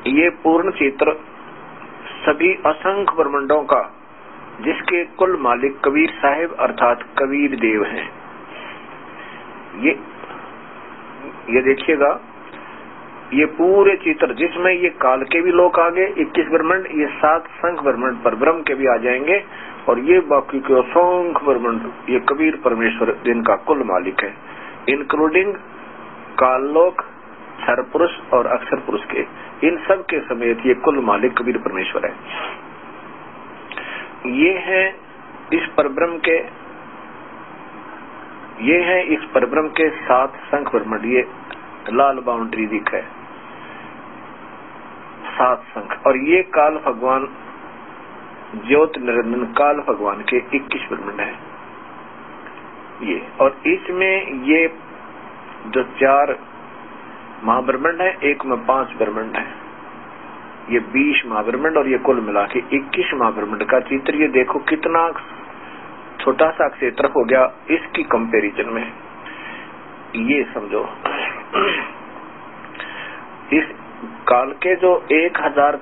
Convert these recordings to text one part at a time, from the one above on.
ये पूर्ण चित्र सभी असंख्य ब्रह्मांडों का, जिसके कुल मालिक कबीर साहिब अर्थात कबीर देव हैं। ये देखिएगा, ये पूरे चित्र जिसमें ये काल के भी लोग आगे 21 ब्रह्मांड, ये 7 संख्य ब्रह्मांड पर ब्रह्म के भी आ जाएंगे, और ये बाकी के असंख्य ब्रह्मांड ये कबीर परमेश्वर जिनका कुल मालिक है, इंक्लूडिंग काल लोक, क्षर पुरुष और अक्षर पुरुष के, इन सब के समेत ये कुल मालिक कबीर परमेश्वर है। ये है इस परब्रह्म के 7 संख्य ब्रह्मांड, ये लाल बाउंड्री दिख है 7 संख्य, और ये काल भगवान ज्योत निरंजन काल भगवान के 21 ब्रह्मांड है ये। और इसमें ये जो 4 महाब्रह्मांड है, एक में 5 ब्रह्मांड है, ये 20 महाब्रह्मांड, और ये कुल मिला के 21 महाब्रह्मांड का चित्र। ये देखो कितना छोटा सा क्षेत्र हो गया इसकी कंपैरिजन में। ये समझो इस काल के जो 1000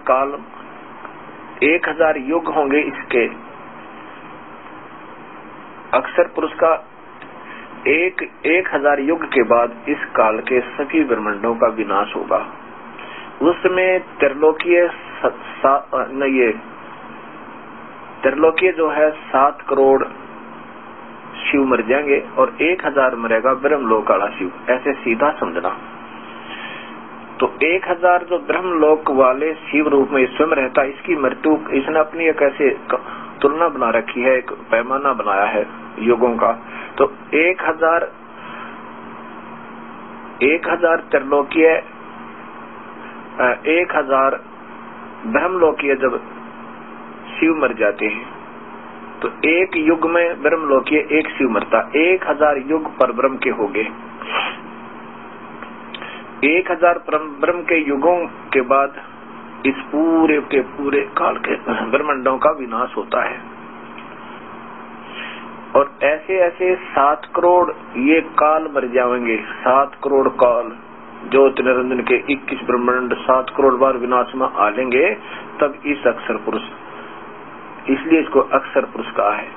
युग होंगे, इसके अक्षर पुरुष का 1000 युग के बाद इस काल के सभी ब्रह्मांडों का विनाश होगा। उसमें त्रिलोकीय जो है 7 करोड़ शिव मर जाएंगे, और 1000 मरेगा ब्रह्मलोक वाला शिव, ऐसे सीधा समझना। तो 1000 जो ब्रह्मलोक वाले शिव रूप में स्वयं रहता, इसकी मृत्यु, इसने अपनी एक ऐसे तुलना बना रखी है, एक पैमाना बनाया है युगों का। तो 1000 त्रिलोकीय, 1000 ब्रह्मलोकीय जब शिव मर जाते हैं, तो एक युग में ब्रह्मलोकीय एक शिव मरता, 1000 युग पर ब्रह्म के हो गए। 1000 ब्रह्म के युगों के बाद इस पूरे के पूरे काल के ब्रह्मांडों का विनाश होता है। और ऐसे ऐसे 7 करोड़ ये काल मर जाएंगे, 7 करोड़ काल ज्योति निरंजन के 21 ब्रह्मांड 7 करोड़ बार विनाश में आ लेंगे, तब इस अक्षर पुरुष, इसलिए इसको अक्षर पुरुष कहा है,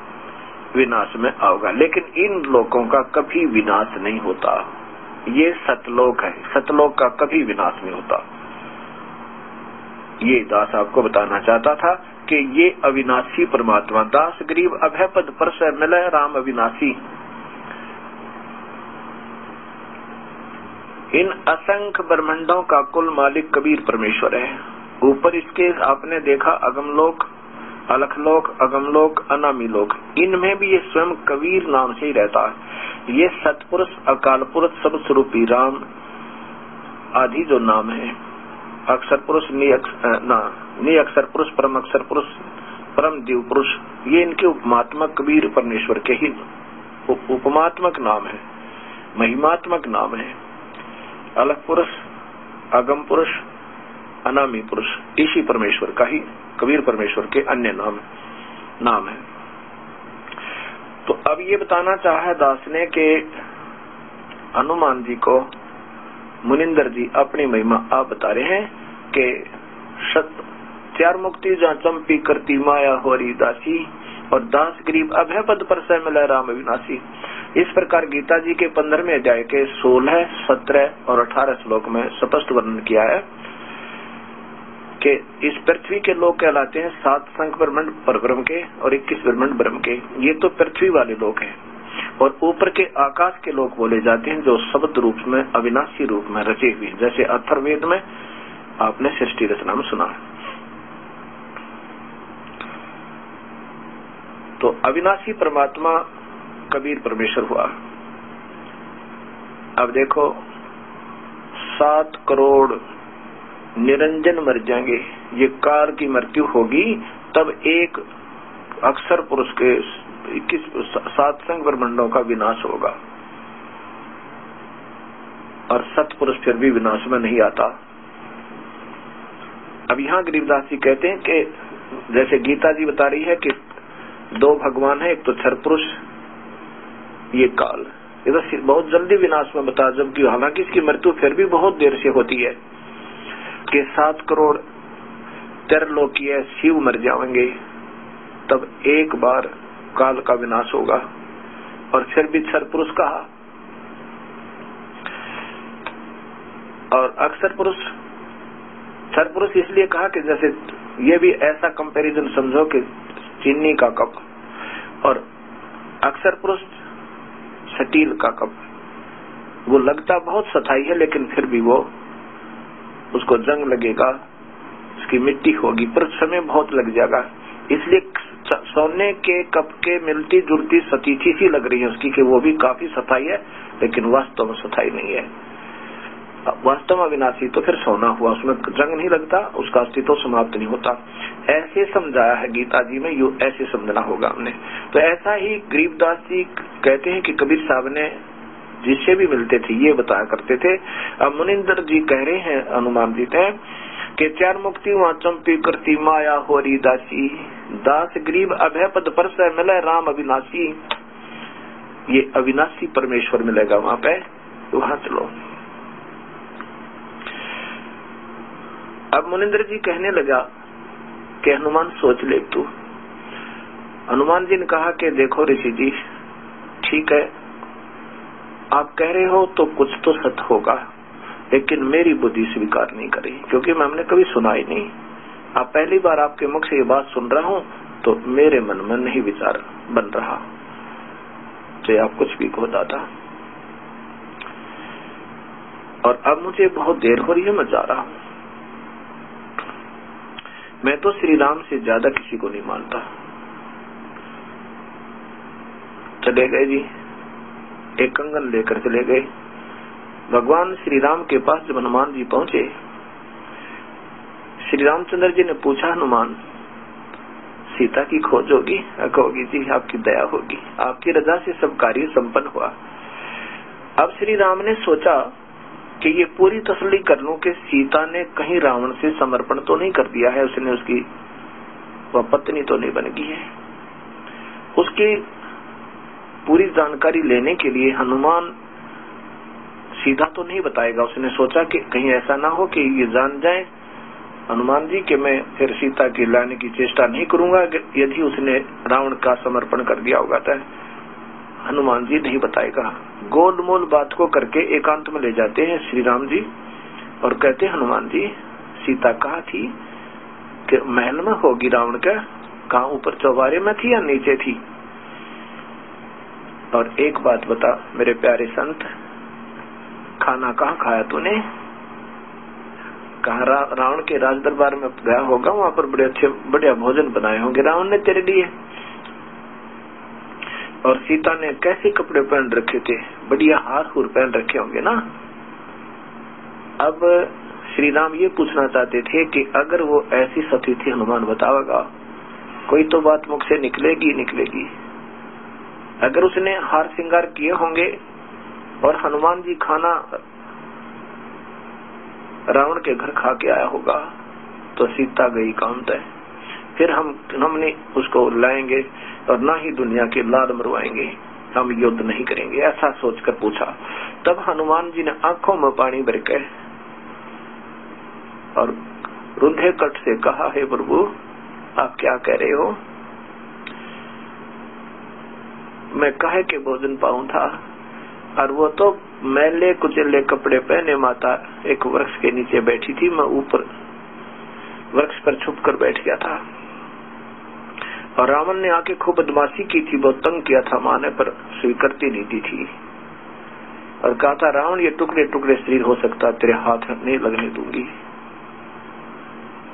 विनाश में आओगा। लेकिन इन लोगों का कभी विनाश नहीं होता। ये सतलोक है, सतलोक का कभी विनाश नहीं होता। ये दास आपको बताना चाहता था कि ये अविनाशी परमात्मा, दास गरीब अभय पद पर से मिले राम अविनाशी। इन असंख्य ब्रह्मांडों का कुल मालिक कबीर परमेश्वर है। ऊपर इसके आपने देखा अगमलोक, अलखलोक, अगमलोक, अनामी लोक, इनमें भी ये स्वयं कबीर नाम से ही रहता है। ये सतपुरुष, अकाल पुरुष, सब स्वरूपी राम आदि जो नाम है, अक्षर पुरुष, नि अक्षर पुरुष, परम अक्षर पुरुष, परम दिव्य पुरुष, ये इनके उपमात्मक कबीर परमेश्वर के ही उपमात्मक नाम है, महिमात्मक नाम है। अलग पुरुष, अगम पुरुष, अनामी पुरुष, इसी परमेश्वर का ही कबीर परमेश्वर के अन्य नाम है। तो अब ये बताना चाहा दास ने कि हनुमान जी को मुनिंदर जी अपनी महिमा आप बता रहे हैं कि 4 मुक्ति जहाँ चंपी करती माया होरी दासी, और दास गरीब अभय पद पर से मिला राम अविनाशी। इस प्रकार गीता जी के 15वें अध्याय के 16, 17 और 18 श्लोक में स्पष्ट वर्णन किया है कि इस पृथ्वी के लोग कहलाते हैं 7 संख्य ब्रह्मांड परब्रह्म के और 21 ब्रह्मांड ब्रह्म के। ये तो पृथ्वी वाले लोग हैं। और ऊपर के आकाश के लोग बोले जाते हैं जो शब्द रूप में अविनाशी रूप में रचे हुए, जैसे अथर्ववेद में आपने सृष्टि रचना में सुना। तो अविनाशी परमात्मा कबीर परमेश्वर हुआ। अब देखो 7 करोड़ निरंजन मर जाएंगे, ये काल की मृत्यु होगी, तब एक अक्षर पुरुष के 7 संख्य ब्रह्मांडों का विनाश होगा। और सतपुरुष फिर भी विनाश में नहीं आता। अब यहाँ गरीबदास जी कहते हैं कि जैसे गीता जी बता रही है कि 2 भगवान है, एक तो क्षर पुरुष, ये काल, ये तो बहुत जल्दी विनाश में बता, जबकि हालांकि इसकी मृत्यु फिर भी बहुत देर से होती है। के 7 करोड़ त्रिलोकीय शिव मर जाएंगे, तब एक बार काल का विनाश होगा। और फिर भी सरपुरुष कहा, और अक्षर पुरुष सरपुरुष इसलिए कहा कि जैसे ये भी ऐसा कंपैरिजन समझो कि चीनी का कप और अक्षर पुरुष स्टील का कप, वो लगता बहुत सथाई है लेकिन फिर भी वो उसको जंग लगेगा, उसकी मिट्टी होगी, पर समय बहुत लग जाएगा। इसलिए सोने के कप के मिलती जुलती सतीची सी लग रही है उसकी कि वो भी काफी सथाई है, लेकिन वास्तव में सथाई नहीं है। वास्तव में अविनाशी तो फिर सोना हुआ, उसमें जंग नहीं लगता, उसका अस्तित्व समाप्त नहीं होता। ऐसे समझाया है गीता जी में, यू ऐसे समझना होगा हमने। तो ऐसा ही गरीबदास जी कहते हैं कि कबीर साहब ने जिससे भी मिलते थे ये बताया करते थे। अब मुनिंदर जी कह रहे हैं, हनुमान जी थे कि 4 मुक्ति वहां चंपी करती माया होरी दासी, दास गरीब अभय पद पर से मिले राम अविनाशी। ये अविनाशी परमेश्वर मिलेगा वहां पे, वहां चलो। अब मुनिंदर जी कहने लगा कि हनुमान सोच ले तू। हनुमान जी ने कहा कि देखो ऋषि जी, ठीक है आप कह रहे हो तो कुछ तो सत्य होगा, लेकिन मेरी बुद्धि स्वीकार नहीं करी, क्योंकि हमने कभी सुना ही नहीं। आप पहली बार आपके मुख से ये बात सुन रहा हूँ तो मेरे मन में नहीं विचार बन रहा, चाहे आप कुछ भी कहो दादा। और अब मुझे बहुत देर हो रही है, मैं जा रहा हूँ। मैं तो श्री राम से ज्यादा किसी को नहीं मानता। चले गए जी, एक कंगन लेकर चले गए। भगवान श्री राम के पास जब हनुमान जी पहुंचे, श्री रामचंद्र जी ने पूछा, हनुमान सीता की खोज होगी? कहोगी जी आपकी दया होगी, आपकी रजा से सब कार्य संपन्न हुआ। अब श्री राम ने सोचा कि ये पूरी तसल्ली कर लूं कि सीता ने कहीं रावण से समर्पण तो नहीं कर दिया है, उसने उसकी वह पत्नी तो नहीं बन गई है। उसकी पूरी जानकारी लेने के लिए हनुमान सीधा तो नहीं बताएगा। उसने सोचा कि कहीं ऐसा ना हो कि ये जान जाए हनुमान जी कि मैं फिर सीता की लाने की चेष्टा नहीं करूंगा यदि उसने रावण का समर्पण कर दिया होगा। तो हनुमान जी नहीं बताएगा। गोलमोल बात को करके एकांत में ले जाते हैं श्री राम जी और कहते हनुमान जी सीता कहाँ थी? कि महल में होगी रावण का, कहाँ ऊपर चौबारे में थी या नीचे थी? और एक बात बता मेरे प्यारे संत, खाना कहाँ खाया तूने? कहा रावण के राज दरबार में गया होगा, वहां पर बड़े अच्छे बढ़िया भोजन बनाए होंगे रावण ने तेरे लिए। और सीता ने कैसे कपड़े पहन रखे थे? बढ़िया हार हुर पहन रखे होंगे ना। अब श्री राम ये पूछना चाहते थे कि अगर वो ऐसी सती थी, हनुमान बतावेगा, कोई तो बात मुख से निकलेगी निकलेगी। अगर उसने हार श्रृंगार किए होंगे और हनुमान जी खाना रावण के घर खा के आया होगा तो सीता गई काम तय। फिर हमने उसको लाएंगे और ना ही दुनिया के लाल मरवाएंगे, हम युद्ध नहीं करेंगे, ऐसा सोचकर पूछा। तब हनुमान जी ने आंखों में पानी भर के और रुंधे कट से कहा, हे प्रभु आप क्या कह रहे हो? मैं काहे के भोजन पाऊं था? और वो तो मैले कुचले कपड़े पहने माता एक वृक्ष के नीचे बैठी थी, मैं ऊपर वृक्ष पर छुप कर बैठ गया था। और रावण ने आके खूब बदमाशी की थी, बहुत तंग किया था माँ ने, पर स्वीकृति नहीं दी थी। और कहा था रावण ये टुकड़े टुकड़े शरीर हो सकता, तेरे हाथ नहीं लगने दूंगी।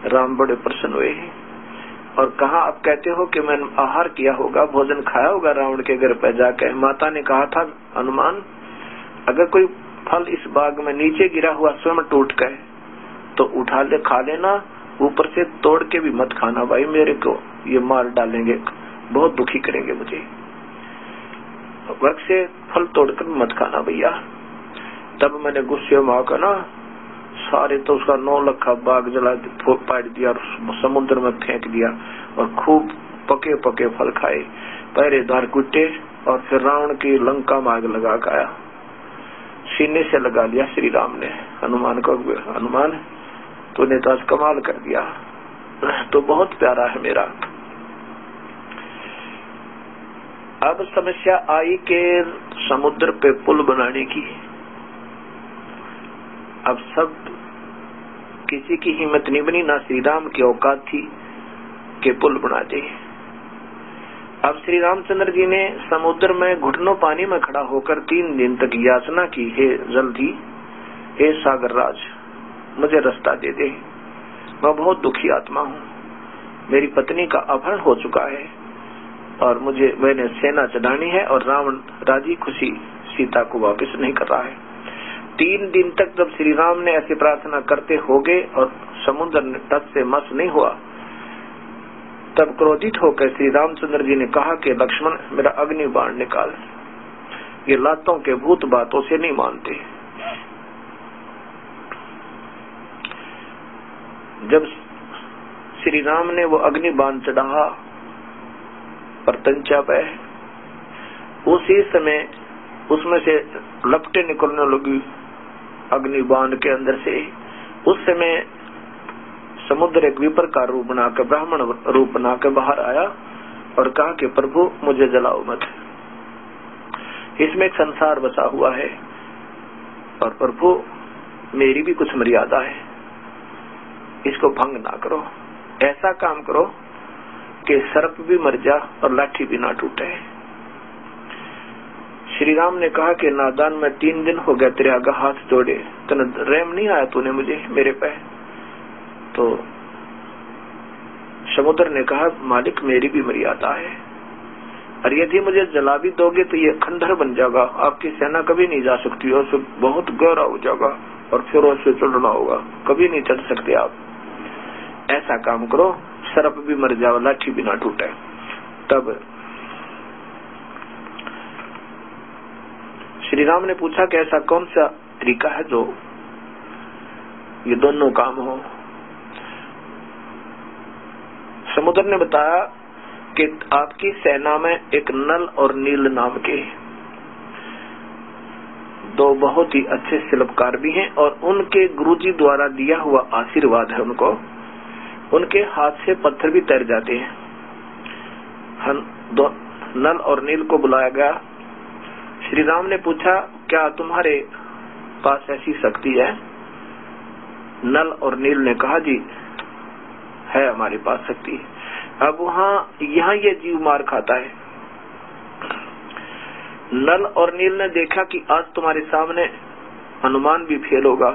राम बड़े प्रसन्न हुए और कहा आप कहते हो कि मैंने आहार किया होगा, भोजन खाया होगा रावण के घर पे जाकर। माता ने कहा था हनुमान अगर कोई फल इस बाग में नीचे गिरा हुआ स्वयं टूट गए तो उठा ले खा लेना, ऊपर से तोड़ के भी मत खाना भाई, मेरे को ये मार डालेंगे, बहुत दुखी करेंगे मुझे। वृक्ष से फल तोड़कर मत खाना भैया। तब मैंने गुस्से में आकर ना सारे तो उसका 9 लाख बाग जला पाट दिया और समुद्र में फेंक दिया और खूब पके पके फल खाए, पहरेदार कुटे और फिर रावण की लंका में आग लगा के आया। सीने से लगा लिया श्री राम ने हनुमान को। हनुमान तूने तो आज कमाल कर दिया, तो बहुत प्यारा है मेरा। अब समस्या आई कि समुद्र पे पुल बनाने की। अब सब किसी की हिम्मत नहीं बनी, ना श्री राम की औकात थी कि पुल बना दे। अब श्री रामचंद्र जी ने समुद्र में घुटनों पानी में खड़ा होकर 3 दिन तक याचना की, हे जल्दी, हे सागर राज, मुझे रास्ता दे दे, मैं बहुत दुखी आत्मा हूँ, मेरी पत्नी का अपहरण हो चुका है और मैंने सेना चढ़ानी है और रावण राजी खुशी सीता को वापस नहीं कर रहा है। 3 दिन तक जब श्री राम ने ऐसी प्रार्थना करते हो गए और समुद्र तट से मस नहीं हुआ, तब क्रोधित होकर श्री रामचंद्र जी ने कहा कि लक्ष्मण, मेरा अग्नि बाण निकाल, ये लातों के भूत बातों से नहीं मानते। जब श्री राम ने वो अग्नि बाण चढ़ा परतंचा पे, उसी समय उसमें से लपटे निकलने लगी अग्नि बाण के अंदर से। उस समय समुद्र एक विपर का रूप बनाकर, ब्राह्मण रूप बनाकर बाहर आया और कहा कि प्रभु मुझे जलाओ मत, इसमें एक संसार बसा हुआ है और प्रभु मेरी भी कुछ मर्यादा है, इसको भंग ना करो, ऐसा काम करो कि सर्प भी मर जा और लाठी भी ना टूटे। श्री राम ने कहा कि नादान, मैं 3 दिन हो गया तेरे आगे हाथ जोड़े, तने रहम नहीं आया तूने मुझे मेरे पे। तो समुद्र ने कहा, मालिक मेरी भी मर्यादा है, और यदि मुझे जला भी दोगे तो ये खंडहर बन जाएगा, आपकी सेना कभी नहीं जा सकती और फिर बहुत गहरा हो जाएगा और फिर उससे चढ़ना होगा, कभी नहीं चढ़ सकते आप। ऐसा काम करो, सर्प भी मर जाओ, लाठी भी ना टूटे। तब श्री राम ने पूछा कि ऐसा कौन सा तरीका है जो ये दोनों काम हो। समुद्र ने बताया कि आपकी सेना में एक नल और नील नाम के 2 बहुत ही अच्छे शिल्पकार भी हैं और उनके गुरुजी द्वारा दिया हुआ आशीर्वाद है उनको, उनके हाथ से पत्थर भी तैर जाते हैं। नल और नील को बुलाया गया। श्री राम ने पूछा, क्या तुम्हारे पास ऐसी शक्ति है? नल और नील ने कहा, जी है हमारे पास शक्ति। अब यहाँ ये जीव मार खाता है। नल और नील ने देखा कि आज तुम्हारे सामने हनुमान भी फेल होगा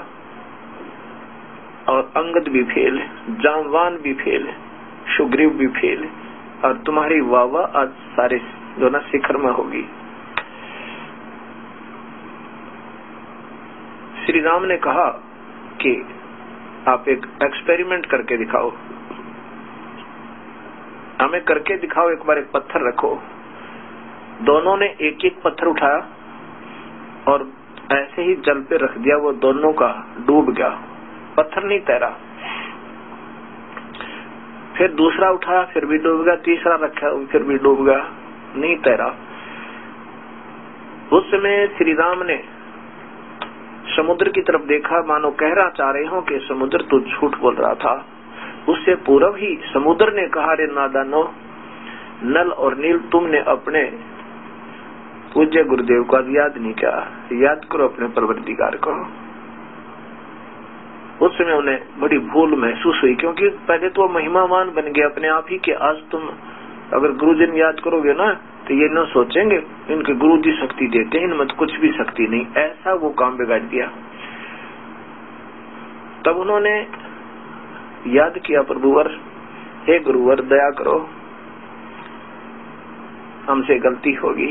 और अंगद भी फेल, जामवान भी फेल, सुग्रीव भी फेल, और तुम्हारी वाह आज सारे जो ना शिखर में होगी। श्री राम ने कहा कि आप एक एक्सपेरिमेंट करके दिखाओ, हमें करके दिखाओ, एक बार एक पत्थर रखो। दोनों ने एक एक पत्थर उठाया और ऐसे ही जल पे रख दिया, वो दोनों का डूब गया, पत्थर नहीं तैरा। फिर दूसरा उठाया, फिर भी डूब गया, तीसरा रखा, फिर भी डूब गया, नहीं तैरा। उस समय श्री राम ने समुद्र की तरफ देखा, मानो कहना चाह रहे हो कि समुद्र तो झूठ बोल रहा था। उससे पूर्व ही समुद्र ने कहा, रे नादानो, नल और नील, तुमने अपने पूज्य गुरुदेव को याद नहीं किया, याद करो अपने परवरदिगार को। उस समय उन्हें बड़ी भूल महसूस हुई, क्योंकि पहले तो महिमावान बन गए अपने आप ही कि आज तुम अगर गुरुजन याद करोगे ना तो ये न सोचेंगे इनके गुरु जी शक्ति देते हैं, इनमें कुछ भी शक्ति नहीं, ऐसा वो काम बिगाड़ दिया। तब उन्होंने याद किया, प्रभुवर, हे गुरुवर, दया करो, हमसे गलती होगी।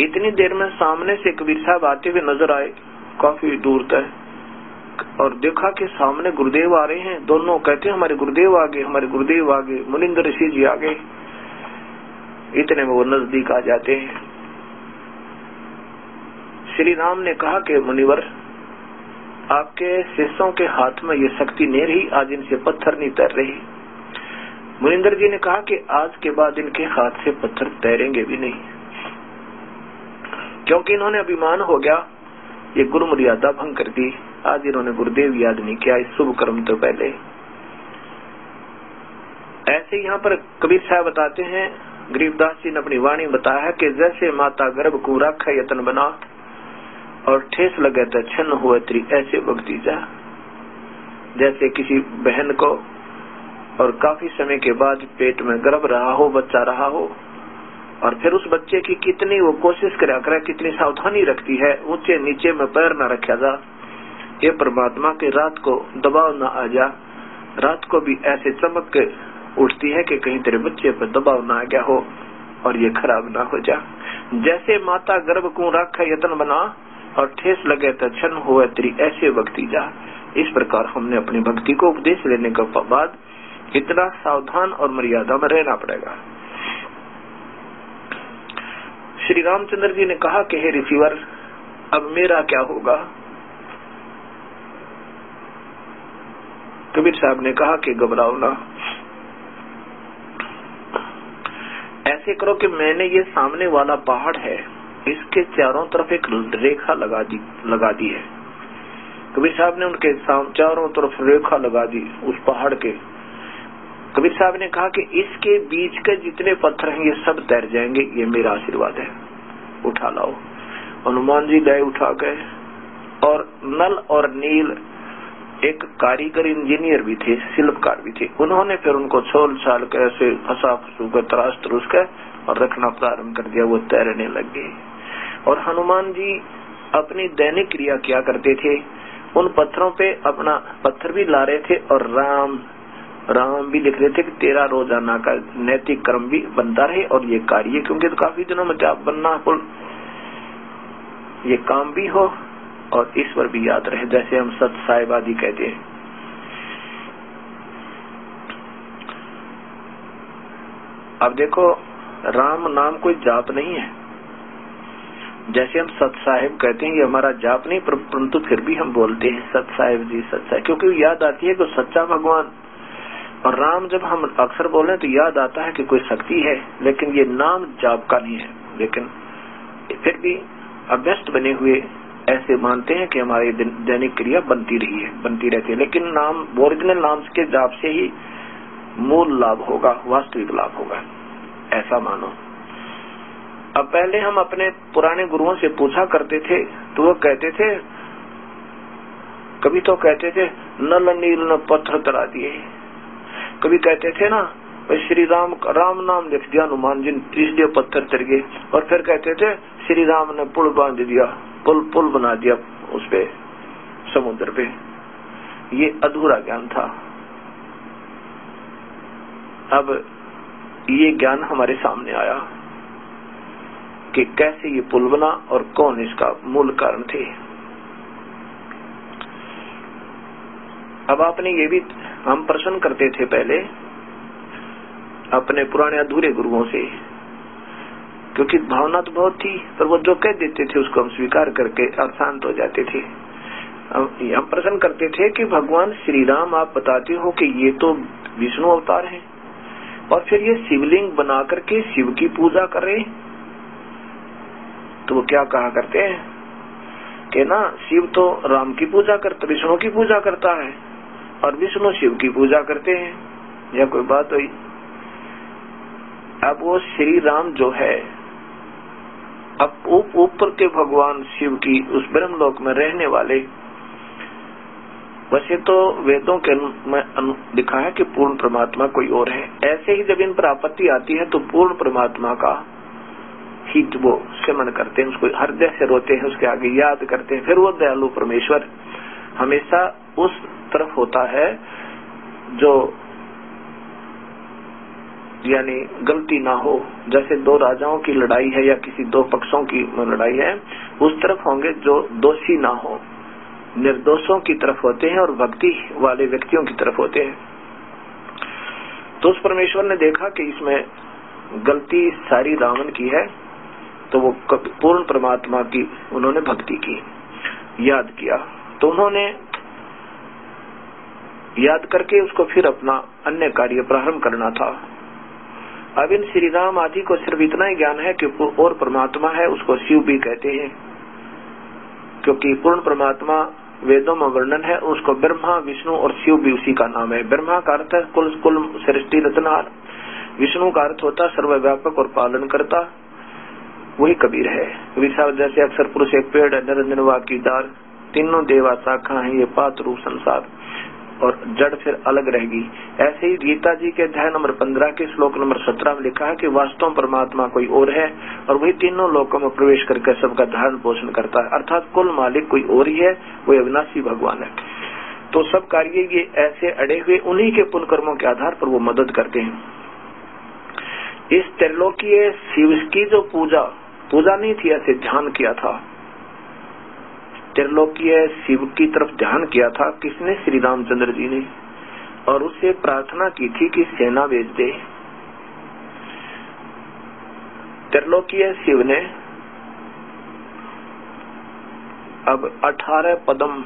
इतनी देर में सामने से कबीर साहब आते हुए नजर आए, काफी दूर तक, और देखा कि सामने गुरुदेव आ रहे हैं। दोनों कहते हैं, हमारे गुरुदेव आ गए, हमारे गुरुदेव आ गए, मुनिंदर ऋषि जी आ गए। इतने में वो नजदीक आ जाते हैं। श्री राम ने कहा कि मुनिवर, आपके शिष्यों के हाथ में ये शक्ति नहीं रही, आज इनसे पत्थर नहीं तैर रही। मुनिंदर जी ने कहा कि आज के बाद इनके हाथ से पत्थर तैरेंगे भी नहीं, क्योंकि इन्होंने अभिमान हो गया, ये गुरु मर्यादा भंग कर दी। आज इन्होंने गुरुदेव याद नहीं किया इस शुभ कर्म तो पहले। ऐसे यहाँ पर कबीर साहब बताते हैं, गरीबदास जी ने अपनी वाणी बताया है कि जैसे माता गर्भ को रख यतन बना और ठेस लगे तो छन्न हुए त्री ऐसे भक्ति जा। जैसे किसी बहन को और काफी समय के बाद पेट में गर्भ रहा हो, बच्चा रहा हो, और फिर उस बच्चे की कितनी वो कोशिश करे, कितनी सावधानी रखती है, ऊंचे नीचे में पैर न रखा जा, ये परमात्मा के रात को दबाव न आ जा, रात को भी ऐसे चमक के उठती है कि कहीं तेरे बच्चे पर दबाव न आ गया हो और ये खराब ना हो जा। जैसे माता गर्भ को रख यतन बना और ठेस लगे तो छन्न हुए तेरी ऐसे भक्ति जा। इस प्रकार हमने अपनी भक्ति को उपदेश लेने के बाद इतना सावधान और मर्यादा में रहना पड़ेगा। श्री रामचंद्र जी ने कहा कि हे ऋषिवर, अब मेरा क्या होगा? कबीर साहब ने कहा कि घबराओ ना, ऐसे करो कि मैंने ये सामने वाला पहाड़ है, इसके चारों तरफ एक रेखा लगा दी है। कबीर साहब ने उनके चारों तरफ रेखा लगा दी उस पहाड़ के। कबीर साहब ने कहा कि इसके बीच के जितने पत्थर हैं ये सब तैर जाएंगे, ये मेरा आशीर्वाद है, उठा लाओ। हनुमान जी गए, उठा गए। और नल और नील एक कारीगर इंजीनियर भी थे, शिल्पकार भी थे, उन्होंने फिर उनको छोल छाल के ऐसे फंसा फंसू कर तराश तरुश कर और रखना प्रारंभ कर दिया, वो तैरने लग गए। और हनुमान जी अपनी दैनिक क्रिया किया करते थे, उन पत्थरों पे अपना पत्थर भी ला रहे थे और राम भी लिख रहे थे कि तेरा रोजाना का नैतिक कर्म भी बनता रहे और ये कार्य, क्योंकि तो काफी दिनों में जाप बनना कुल ये काम भी हो और ईश्वर भी याद रहे, जैसे हम सत साहिब आदि कहते हैं। अब देखो, राम नाम कोई जाप नहीं है। जैसे हम सत साहिब कहते हैं, ये हमारा जाप नहीं, परंतु फिर भी हम बोलते हैं सत साहिब जी, सत साहिब, क्योंकि याद आती है कि सच्चा भगवान। और राम जब हम अक्सर बोले तो याद आता है कि कोई शक्ति है, लेकिन ये नाम जाप का नहीं है। लेकिन फिर भी अभ्यस्त बने हुए ऐसे मानते हैं कि हमारी दैनिक क्रिया बनती रही है, बनती रहती है, लेकिन नाम ओरिजिनल नाम के जाप से ही मूल लाभ होगा, वास्तविक लाभ होगा, ऐसा मानो। अब पहले हम अपने पुराने गुरुओं से पूछा करते थे तो वो कहते थे, कभी तो कहते थे नल नील न पत्थर तरा दिए, कभी कहते थे ना श्री राम नाम लिख दिया हनुमान जी इसलिए पत्थर तर गए, और फिर कहते थे श्री राम ने पुल बांध दिया, पुल बना दिया उस पे समुद्र पे। ये अधूरा ज्ञान था। अब ये ज्ञान हमारे सामने आया कि कैसे ये पुल बना और कौन इसका मूल कारण थे। अब आपने ये भी, हम प्रश्न करते थे पहले अपने पुराने अधूरे गुरुओं से, क्योंकि भावना तो बहुत थी, पर वो जो कह देते थे उसको हम स्वीकार करके अशांत हो जाते थे। हम प्रश्न करते थे कि भगवान श्री राम आप बताते हो कि ये तो विष्णु अवतार है और फिर ये शिवलिंग बना करके शिव की पूजा कर रहे, तो वो क्या कहा करते हैं कि ना शिव तो राम की पूजा करता, विष्णु की पूजा करता है और विष्णु शिव की पूजा करते हैं, या कोई बात हुई। अब वो श्री राम जो है, अब ऊपर के भगवान शिव की उस ब्रह्मलोक में रहने वाले, वैसे तो वेदों के में लिखा है कि पूर्ण परमात्मा कोई और है। ऐसे ही जब इन पर आपत्ति आती है तो पूर्ण परमात्मा का ही वो स्मरण करते हैं, उसको हृदय से रोते हैं, उसके आगे याद करते हैं। फिर वो दयालु परमेश्वर हमेशा उस तरफ होता है जो यानी गलती ना हो। जैसे दो राजाओं की लड़ाई है या किसी दो पक्षों की लड़ाई है, उस तरफ होंगे जो दोषी ना हो, निर्दोषों की तरफ होते हैं और भक्ति वाले व्यक्तियों की तरफ होते हैं। तो उस परमेश्वर ने देखा कि इसमें गलती सारी रावण की है, तो वो पूर्ण परमात्मा की उन्होंने भक्ति की, याद किया। तो उन्होंने याद करके उसको फिर अपना अन्य कार्य प्रारंभ करना था। अब इन श्री राम आदि को सिर्फ इतना ही ज्ञान है कि और परमात्मा है, उसको शिव भी कहते हैं, क्योंकि पूर्ण परमात्मा वेदों में वर्णन है, उसको ब्रह्मा विष्णु और शिव भी उसी का नाम है। ब्रह्मा का अर्थ है कुल सृष्टि रचनहार, विष्णु का अर्थ होता सर्वव्यापक और पालन करता, वही कबीर है। कबीर साहब जैसे अक्सर पुरुष एक पेड़ है, निरंजन वा की डार, तीनों देवा शाखा है, ये पात रूप संसार और जड़ फिर अलग रहेगी। ऐसे ही गीता जी के अध्याय नंबर 15 के श्लोक नंबर 17 में लिखा है कि वास्तव परमात्मा कोई और है और वही तीनों लोकों में प्रवेश करके सबका धारण पोषण करता है, अर्थात कुल मालिक कोई और ही है, वही अविनाशी भगवान है। तो सब कार्य ये ऐसे अड़े हुए उन्हीं के पुण्य कर्मों के आधार पर वो मदद करते हैं। इस त्रिलोकीय शिव की जो पूजा नहीं थी, ऐसे ध्यान किया था, त्रिलोकीय शिव की तरफ ध्यान किया था किसने? श्री रामचंद्र जी ने, और उससे प्रार्थना की थी कि सेना भेज दे। त्रिलोकीय शिव ने अब 18 पदम,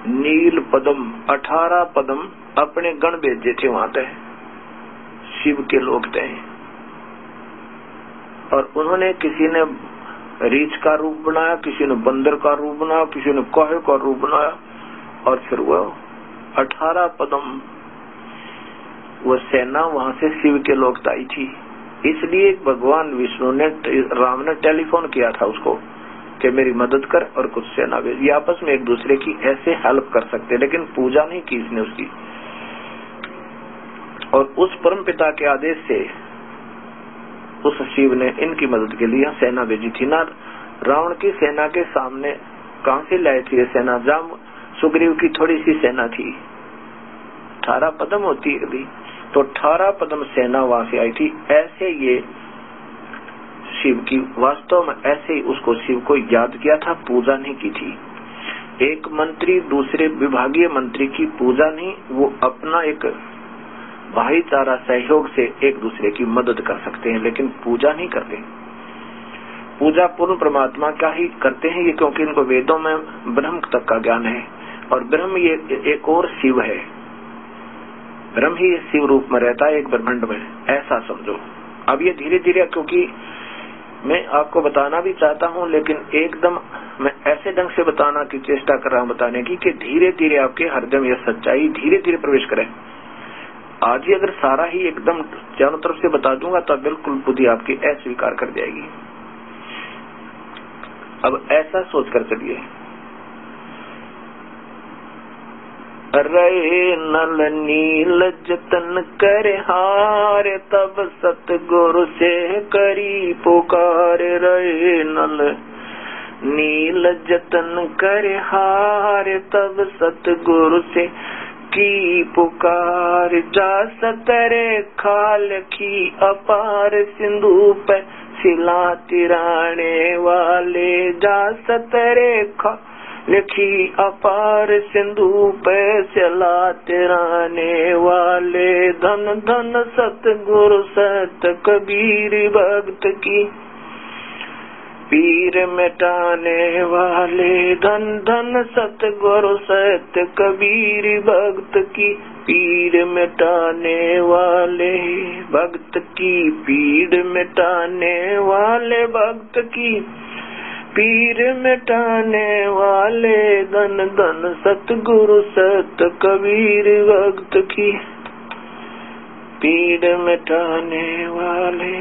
नील पदम, 18 पदम अपने गण भेजे थे वहां तक, शिव के लोग थे, और उन्होंने किसी ने रीछ का रूप बनाया, किसी ने बंदर का रूप बनाया, किसी ने कोहे का रूप बनाया, और फिर वो 18 पदम वो सेना वहां से शिव के लोग आई थी। इसलिए भगवान विष्णु ने, राम ने टेलीफोन किया था उसको कि मेरी मदद कर और कुछ सेना भेज। ये आपस में एक दूसरे की ऐसे हेल्प कर सकते, लेकिन पूजा नहीं की इसने उसकी। और उस परम पिता के आदेश से उस शिव ने इनकी मदद के लिए सेना भेजी थी ना। रावण की सेना के सामने कहां से लाई थी ये सेना? जब सुग्रीव की थोड़ी सी सेना थी, 18 पदम होती है अभी, तो 18 पदम सेना वहां से आई थी। ऐसे ये शिव की वास्तव में ऐसे ही उसको शिव को याद किया था, पूजा नहीं की थी। एक मंत्री दूसरे विभागीय मंत्री की पूजा नहीं, वो अपना एक भाईचारा सहयोग से एक दूसरे की मदद कर सकते हैं, लेकिन पूजा नहीं करते। पूजा पूर्ण परमात्मा का ही करते हैं ये, क्योंकि इनको वेदों में ब्रह्म तक का ज्ञान है, और ब्रह्म ये एक और शिव है, ब्रह्म ही शिव रूप में रहता है एक ब्रह्मांड में, ऐसा समझो। अब ये धीरे धीरे, क्योंकि मैं आपको बताना भी चाहता हूँ, लेकिन एकदम मैं ऐसे ढंग से बताना की चेष्टा कर रहा हूँ बताने की कि धीरे धीरे आपके हृदय में यह सच्चाई धीरे धीरे प्रवेश करे। आज ही अगर सारा ही एकदम चारों तरफ से बता दूंगा तो बिल्कुल बुद्धि आपकी अस्वीकार कर जाएगी। अब ऐसा सोचकर चलिए, रहे नल नील जतन करे हार, तब सतगुरु से करी पुकार। रहे नल नील जतन करे हार, तब सतगुरु से की पुकार। जा सतरे खाल की अपार, सिंधु पे सिला तिराने वाले। जा सतरे खाल की अपार, सिंधु पे सिला तिराने वाले। धन धन सतगुरु सत कबीर भक्त की पीर मिटाने वाले। धन धन सतगुरु सत कबीर भक्त की पीर मिटाने वाले। भक्त की पीर मिटाने वाले, भक्त की पीर मिटाने वाले। धन धन सतगुरु सत कबीर भक्त की पीर मिटाने वाले।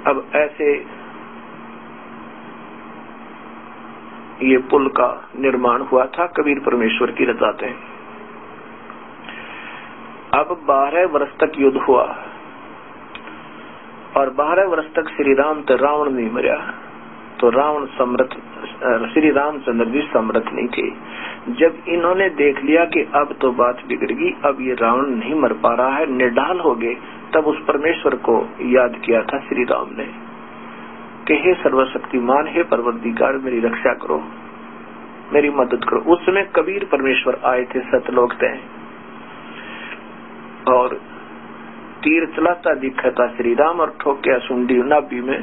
अब ऐसे ये पुल का निर्माण हुआ था, कबीर परमेश्वर की रजाते। अब 12 वर्ष तक युद्ध हुआ, और 12 वर्ष तक श्री राम तो रावण नहीं मरा, तो रावण समर्थ, श्री रामचंद्र जी समर्थ नहीं थे। जब इन्होंने देख लिया कि अब तो बात बिगड़ गई, अब ये रावण नहीं मर पा रहा है, निढाल हो गए, तब उस परमेश्वर को याद किया था श्री राम ने कि हे सर्वशक्तिमान, हे परवरदिगार, मेरी रक्षा करो, मेरी मदद करो। उस समय कबीर परमेश्वर आए थे, सतलोक थे, और तीर चलाता दिखा था श्री राम, और ठोकिया सुंडी नाभि में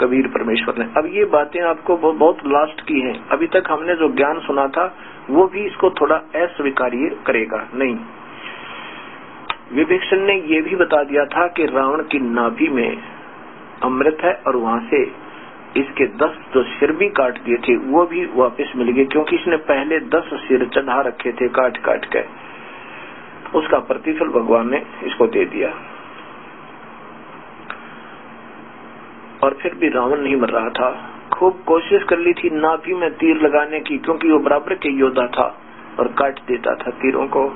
कबीर परमेश्वर ने। अब ये बातें आपको बहुत लास्ट की हैं, अभी तक हमने जो ज्ञान सुना था वो भी इसको थोड़ा अस्वीकार्य करेगा नहीं। विभीषण ने ये भी बता दिया था कि रावण की नाभि में अमृत है, और वहां से इसके 10 जो सिर भी काट दिए थे वो भी वापस मिल गए, क्योंकि इसने पहले 10 सिर चढ़ा रखे थे काट काट के। उसका प्रतिफल भगवान ने इसको दे दिया। और फिर भी रावण नहीं मर रहा था। खूब कोशिश कर ली थी नाभि में तीर लगाने की, क्योंकि वो बराबर के योद्धा था और काट देता था तीरों को।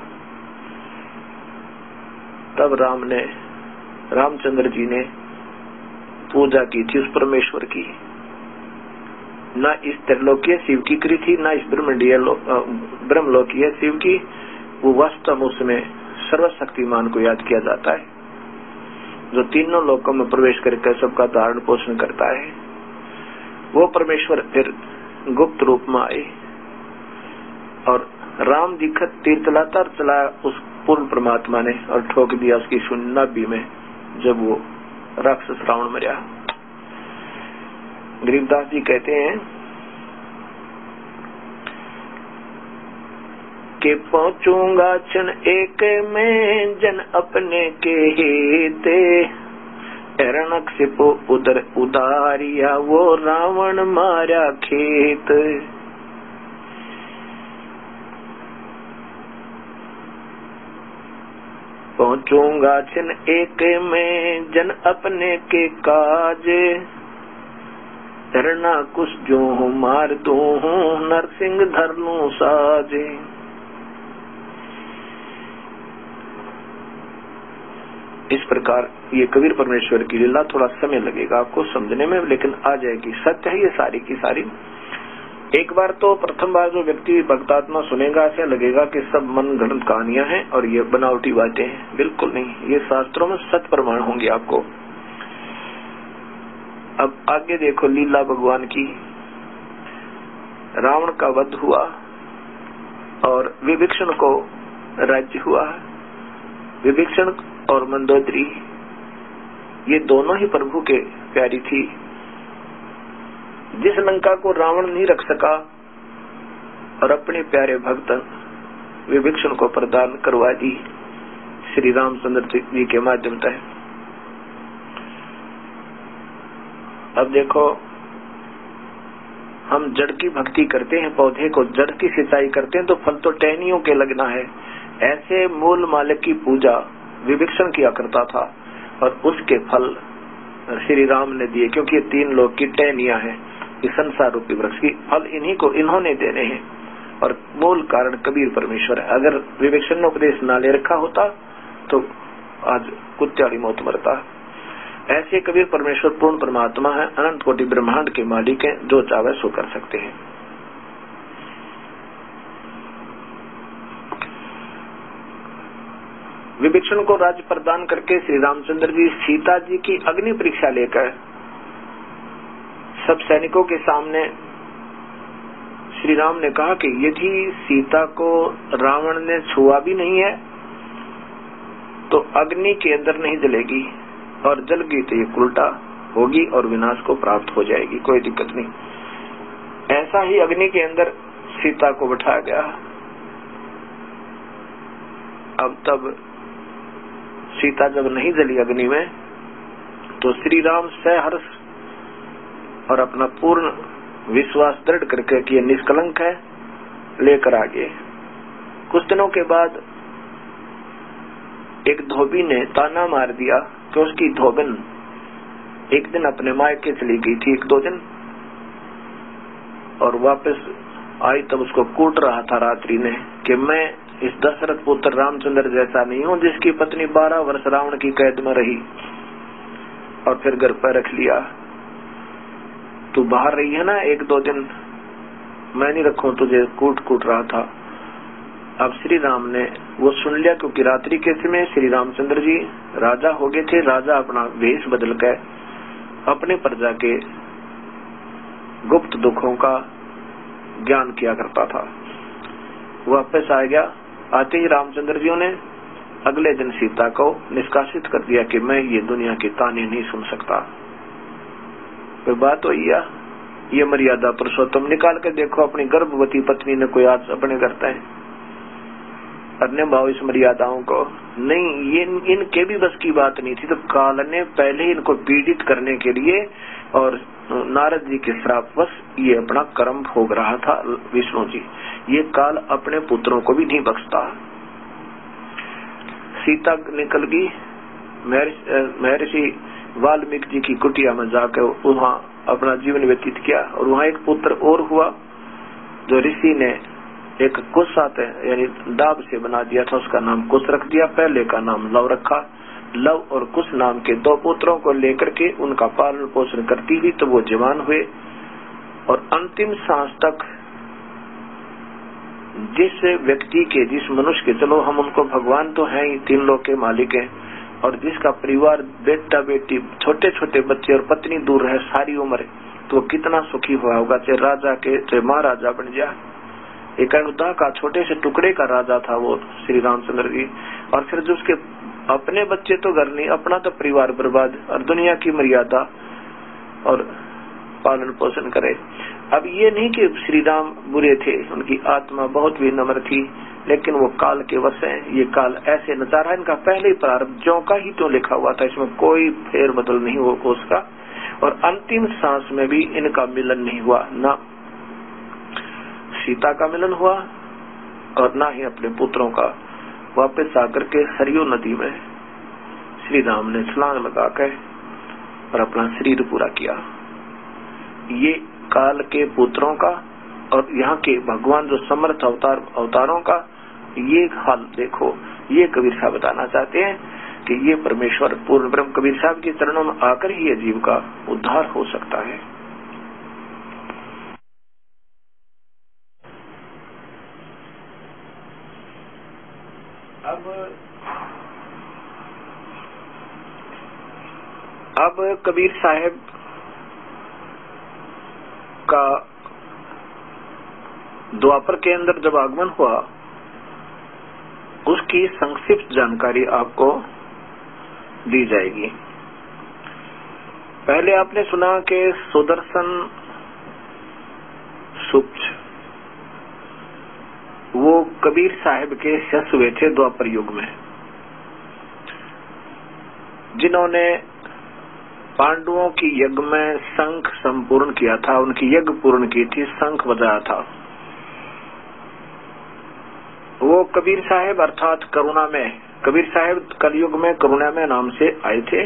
तब रामचंद्र जी ने पूजा की थी उस परमेश्वर की। न इस त्रिलोकीय शिव की करी थी, न इस ब्रह्मलोकीय शिव की। वो वास्तव उसमें सर्वशक्तिमान को याद किया जाता है, जो तीनों लोकों में प्रवेश करके सबका धारण पोषण करता है। वो परमेश्वर फिर गुप्त रूप में आए और राम दिखत तीर चलाता चला उस पूर्ण परमात्मा ने और ठोक दिया उसकी नाभि में, जब वो राक्षस रावण मरा। गरीबदास जी कहते हैं कि पहुंचूंगा क्षण एक में जन अपने के हेते, हिरण्यकशिपु उदर उदारिया वो रावण मारा खेत। पहुंचूंगा क्षण एक में जन अपने के काज, हिरण्यकुश जो हूँ मार दू हूँ नरसिंह धर लूं साजे। इस प्रकार ये कबीर परमेश्वर की लीला, थोड़ा समय लगेगा आपको समझने में, लेकिन आ जाएगी। सत्य है ये सारी की सारी। एक बार तो प्रथम बार जो व्यक्ति भक्तात्मा सुनेगा ऐसा लगेगा कि सब मन गढ़ंत कहानियां हैं और ये बनावटी बातें हैं। बिल्कुल नहीं, ये शास्त्रों में सत्य प्रमाण होंगे आपको। अब आगे देखो लीला भगवान की। रावण का वध हुआ और विभीषण को राज्य हुआ। विभीषण और मंदोदरी ये दोनों ही प्रभु के प्यारी थी। जिस लंका को रावण नहीं रख सका और अपने प्यारे भक्त विभीषण को प्रदान करवा दी श्री रामचंद्र जी के माध्यम से। अब देखो, हम जड़ की भक्ति करते हैं, पौधे को जड़ की सिंचाई करते हैं तो फल तो टहनियों के लगना है। ऐसे मूल मालिक की पूजा विभीषण किया करता था और उसके फल श्री राम ने दिए, क्योंकि ये 3 लोग की टहनियां हैं। इस संसार रूपी वृक्ष की फल इन्होंने देने हैं और मूल कारण कबीर परमेश्वर है। अगर विभीषण ने उपदेश ना ले रखा होता तो आज कुत्याड़ी मौत मरता। ऐसे कबीर परमेश्वर पूर्ण परमात्मा है, अनंत कोटि ब्रह्मांड के मालिक हैं, जो चाहे सो कर सकते हैं। विभीषण को राज्य प्रदान करके श्री रामचंद्र जी सीता जी की अग्नि परीक्षा लेकर सब सैनिकों के सामने श्री राम ने कहा कि यदि सीता को रावण ने छुआ भी नहीं है तो अग्नि के अंदर नहीं जलेगी, और जल गई तो ये उल्टा होगी और विनाश को प्राप्त हो जाएगी, कोई दिक्कत नहीं। ऐसा ही अग्नि के अंदर सीता को बैठाया गया। अब तब सीता जब नहीं जली अग्नि में तो श्री राम सहर्ष और अपना पूर्ण विश्वास दृढ़ करके कि ये निष्कलंक है लेकर आ गए। कुछ दिनों के बाद एक धोबी ने ताना मार दिया कि उसकी धोबन एक दिन अपने मायके चली गई थी 1-2 दिन और वापस आई, तब उसको कूट रहा था रात्रि ने कि मैं इस दशरथ पुत्र रामचंद्र जैसा नहीं हूँ जिसकी पत्नी 12 वर्ष रावण की कैद में रही और फिर घर पर रख लिया। तू बाहर रही है ना 1-2 दिन, मैं नहीं रखूं तुझे, कूट रहा था। अब श्री राम ने वो सुन लिया, क्योंकि रात्रि के समय श्री रामचंद्र जी राजा हो गए थे। राजा अपना वेश बदल कर अपने प्रजा के गुप्त दुखों का ज्ञान किया करता था। वापस आ गया। आते ही रामचंद्र जी ने अगले दिन सीता को निष्कासित कर दिया कि मैं ये दुनिया की ताने नहीं सुन सकता। कोई बात हुई या ये मर्यादा पुरुषोत्तम निकाल कर देखो, अपनी गर्भवती पत्नी ने कोई आज अपने करता है। अन्य 22 मर्यादाओं को नहीं, ये इनके भी बस की बात नहीं थी। तो काल ने पहले इनको पीड़ित करने के लिए और नारद जी के श्रापवश ये अपना कर्म भोग रहा था विष्णु जी। ये काल अपने पुत्रों को भी नहीं बख्शता। सीता निकल गई, महर्षि वाल्मीकि जी की कुटिया में जाकर वहां अपना जीवन व्यतीत किया। और वहां एक पुत्र और हुआ जो ऋषि ने एक कुश आते यानी दाब से बना दिया था, उसका नाम कुश रख दिया। पहले का नाम लव रखा। लव और कुश नाम के 2 पुत्रों को लेकर के उनका पालन पोषण करती हुई तो वो जवान हुए और अंतिम सांस तक जिस व्यक्ति के, जिस मनुष्य के, चलो हम उनको भगवान तो हैं ही, 3 लोक के मालिक हैं, और जिसका परिवार बेटा बेटी छोटे छोटे बच्चे और पत्नी दूर रहे सारी उम्र, तो कितना सुखी हुआ होगा। चाहे राजा के चाहे महाराजा बन जाए। एक अयोध्या का छोटे से टुकड़े का राजा था वो श्री रामचंद्र जी। और फिर जो उसके अपने बच्चे तो घर नहीं, अपना तो परिवार बर्बाद और दुनिया की मर्यादा और पालन पोषण करे। अब ये नहीं कि श्री राम बुरे थे, उनकी आत्मा बहुत विनम्र थी, लेकिन वो काल के वश हैं। ये काल ऐसे नचा रहा है, इनका पहले ही प्रारंभ जो का ही तो लिखा हुआ था, इसमें कोई फेर बदल नहीं हुआ उसका। और अंतिम सांस में भी इनका मिलन नहीं हुआ, ना सीता का मिलन हुआ और ना ही अपने पुत्रों का। वापस आकर के सरयू नदी में श्री राम ने छलांग लगाकर और अपना शरीर पूरा किया। ये काल के पुत्रों का और यहाँ के भगवान जो समर्थ अवतारों का ये हाल देखो। ये कबीर साहब बताना चाहते हैं कि ये परमेश्वर पूर्ण ब्रह्म कबीर साहब के चरणों में आकर ही ये जीव का उद्धार हो सकता है। अब कबीर साहब का द्वापर के अंदर जब आगमन हुआ, उसकी संक्षिप्त जानकारी आपको दी जाएगी। पहले आपने सुना कि सुदर्शन सुप्त वो कबीर साहब के शिष्य हुए थे द्वापर युग में, जिन्होंने पांडवों की यज्ञ में शंख संपूर्ण किया था, उनकी यज्ञ पूर्ण की थी, शंख बजाया था। वो कबीर साहब अर्थात करुणा में, कबीर साहब कलयुग में करुणा में नाम से आए थे।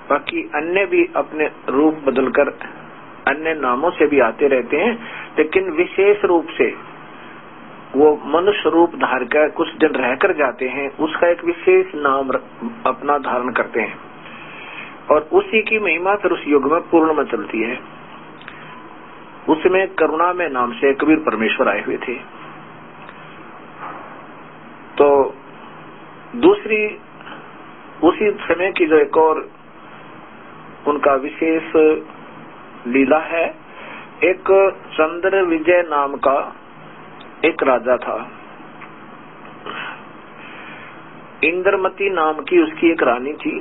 बाकी अन्य भी अपने रूप बदलकर अन्य नामों से भी आते रहते हैं, लेकिन विशेष रूप से वो मनुष्य रूप धार कर कुछ दिन रहकर जाते हैं, उसका एक विशेष नाम अपना धारण करते हैं और उसी की महिमा फिर उस युग में पूर्ण में चलती है। उसमें करुणा में नाम से कबीर परमेश्वर आए हुए थे। तो दूसरी उसी समय की जो एक और उनका विशेष लीला है, एक चंद्र विजय नाम का एक राजा था। इंद्रमती नाम की उसकी एक रानी थी।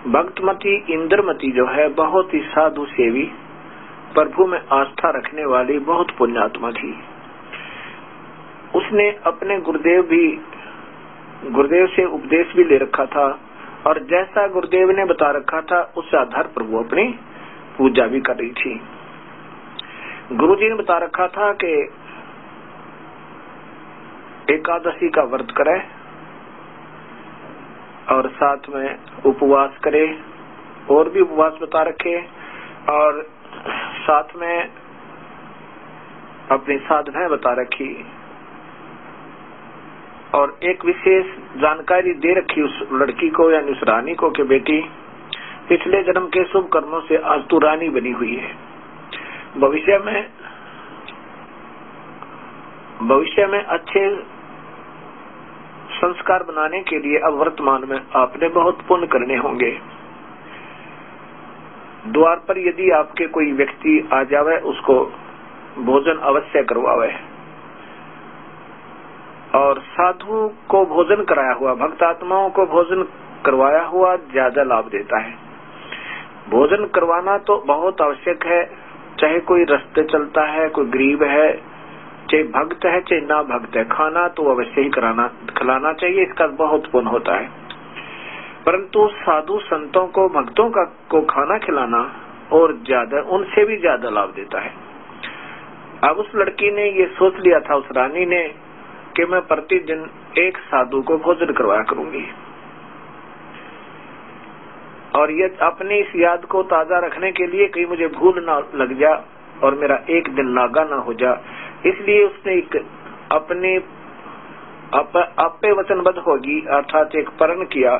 भक्तमती इंद्रमती जो है बहुत ही साधु सेवी, प्रभु में आस्था रखने वाली बहुत पुण्यात्मा थी। उसने अपने गुरुदेव से उपदेश भी ले रखा था और जैसा गुरुदेव ने बता रखा था उस आधार पर वो अपनी पूजा भी कर रही थी। गुरुजी ने बता रखा था कि एकादशी का व्रत करे और साथ में उपवास करे, और भी उपवास बता रखे, और साथ में अपनी साधनाएं बता रखी और एक विशेष जानकारी दे रखी उस लड़की को यानी उस रानी को कि बेटी पिछले जन्म के शुभ कर्मों से आज तू रानी बनी हुई है। भविष्य में अच्छे संस्कार बनाने के लिए अब वर्तमान में आपने बहुत पुण्य करने होंगे। द्वार पर यदि आपके कोई व्यक्ति आ जावे उसको भोजन अवश्य करवावे, और साधु को भोजन कराया हुआ, भक्त आत्माओं को भोजन करवाया हुआ ज्यादा लाभ देता है। भोजन करवाना तो बहुत आवश्यक है, चाहे कोई रास्ते चलता है, कोई गरीब है, चाहे भक्त है चाहे ना भक्त है, खाना तो अवश्य ही खिलाना चाहिए, इसका बहुत पुण्य होता है। परंतु साधु संतों को, भक्तों को खाना खिलाना और ज्यादा, उनसे भी ज्यादा लाभ देता है। अब उस लड़की ने ये सोच लिया था, उस रानी ने, कि मैं प्रतिदिन एक साधु को भोजन करवाया करूंगी, और ये अपनी इस याद को ताजा रखने के लिए कहीं मुझे भूल ना लग जा और मेरा एक दिन नागा ना हो जा, इसलिए उसने एक अपने आपे वचनबद्ध होगी, अर्थात एक प्रण किया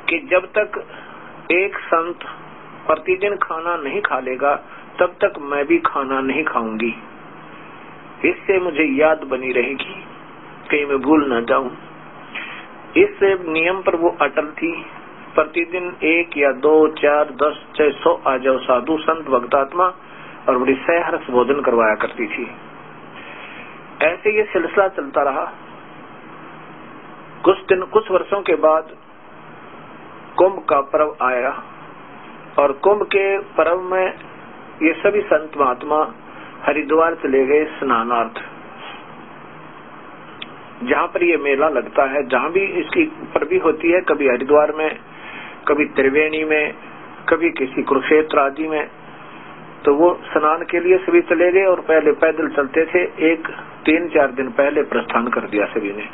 कि जब तक एक संत प्रतिदिन खाना नहीं खा लेगा तब तक मैं भी खाना नहीं खाऊंगी, इससे मुझे याद बनी रहेगी, कहीं मैं भूल ना जाऊं। इस नियम पर वो अटल थी। प्रतिदिन 1 या 2, 4, 10 चाहे 100 आ जाओ साधु संत भक्तात्मा, और बड़ी सहर्ष भोजन करवाया करती थी। ऐसे ये सिलसिला चलता रहा। कुछ वर्षों के बाद कुंभ का पर्व आया, और कुंभ के पर्व में ये सभी संत महात्मा हरिद्वार चले गए स्नानार्थ। जहाँ पर ये मेला लगता है, जहाँ भी इसकी पर भी होती है, कभी हरिद्वार में, कभी त्रिवेणी में, कभी किसी कुरुक्षेत्र आदि में, तो वो स्नान के लिए सभी चले गए और पहले पैदल चलते थे। 3-4 दिन पहले प्रस्थान कर दिया सभी ने।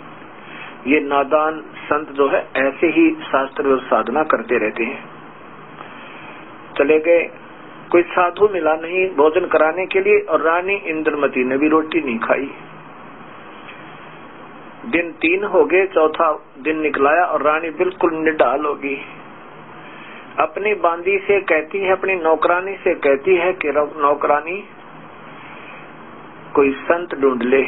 ये नादान संत जो है ऐसे ही शास्त्र और साधना करते रहते हैं। चले गए, कोई साधु मिला नहीं भोजन कराने के लिए, और रानी इंद्रमती ने भी रोटी नहीं खाई। दिन 3 हो गए, चौथा दिन निकलाया और रानी बिल्कुल निढाल होगी। अपनी बांदी से कहती है, अपनी नौकरानी से कहती है कि नौकरानी कोई संत ढूंढ ले,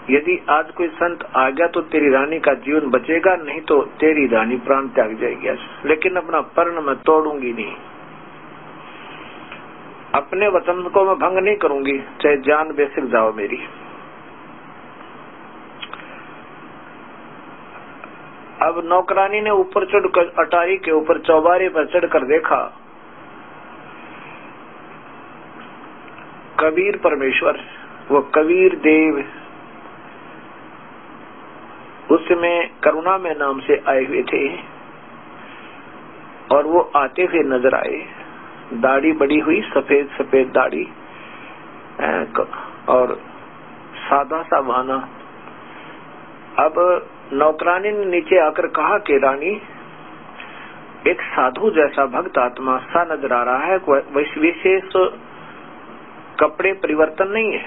यदि आज कोई संत आ गया तो तेरी रानी का जीवन बचेगा, नहीं तो तेरी रानी प्राण त्याग जाएगी। लेकिन अपना प्रण मैं तोड़ूंगी नहीं, अपने वचन को मैं भंग नहीं करूंगी, चाहे जान बेसिक जाओ मेरी। अब नौकरानी ने ऊपर चढ़कर, अटारी के ऊपर चौबारे पर चढ़कर देखा, कबीर परमेश्वर, वो कबीर देव उसमें करुणा में नाम से आए हुए थे, और वो आते हुए नजर आए। दाढ़ी बड़ी हुई, सफेद सफेद दाढ़ी, और सादा सा बहाना। अब नौकरानी ने नीचे आकर कहा कि रानी, एक साधु जैसा भक्त आत्मा सा नजर आ रहा है, विशेष कपड़े परिवर्तन नहीं है।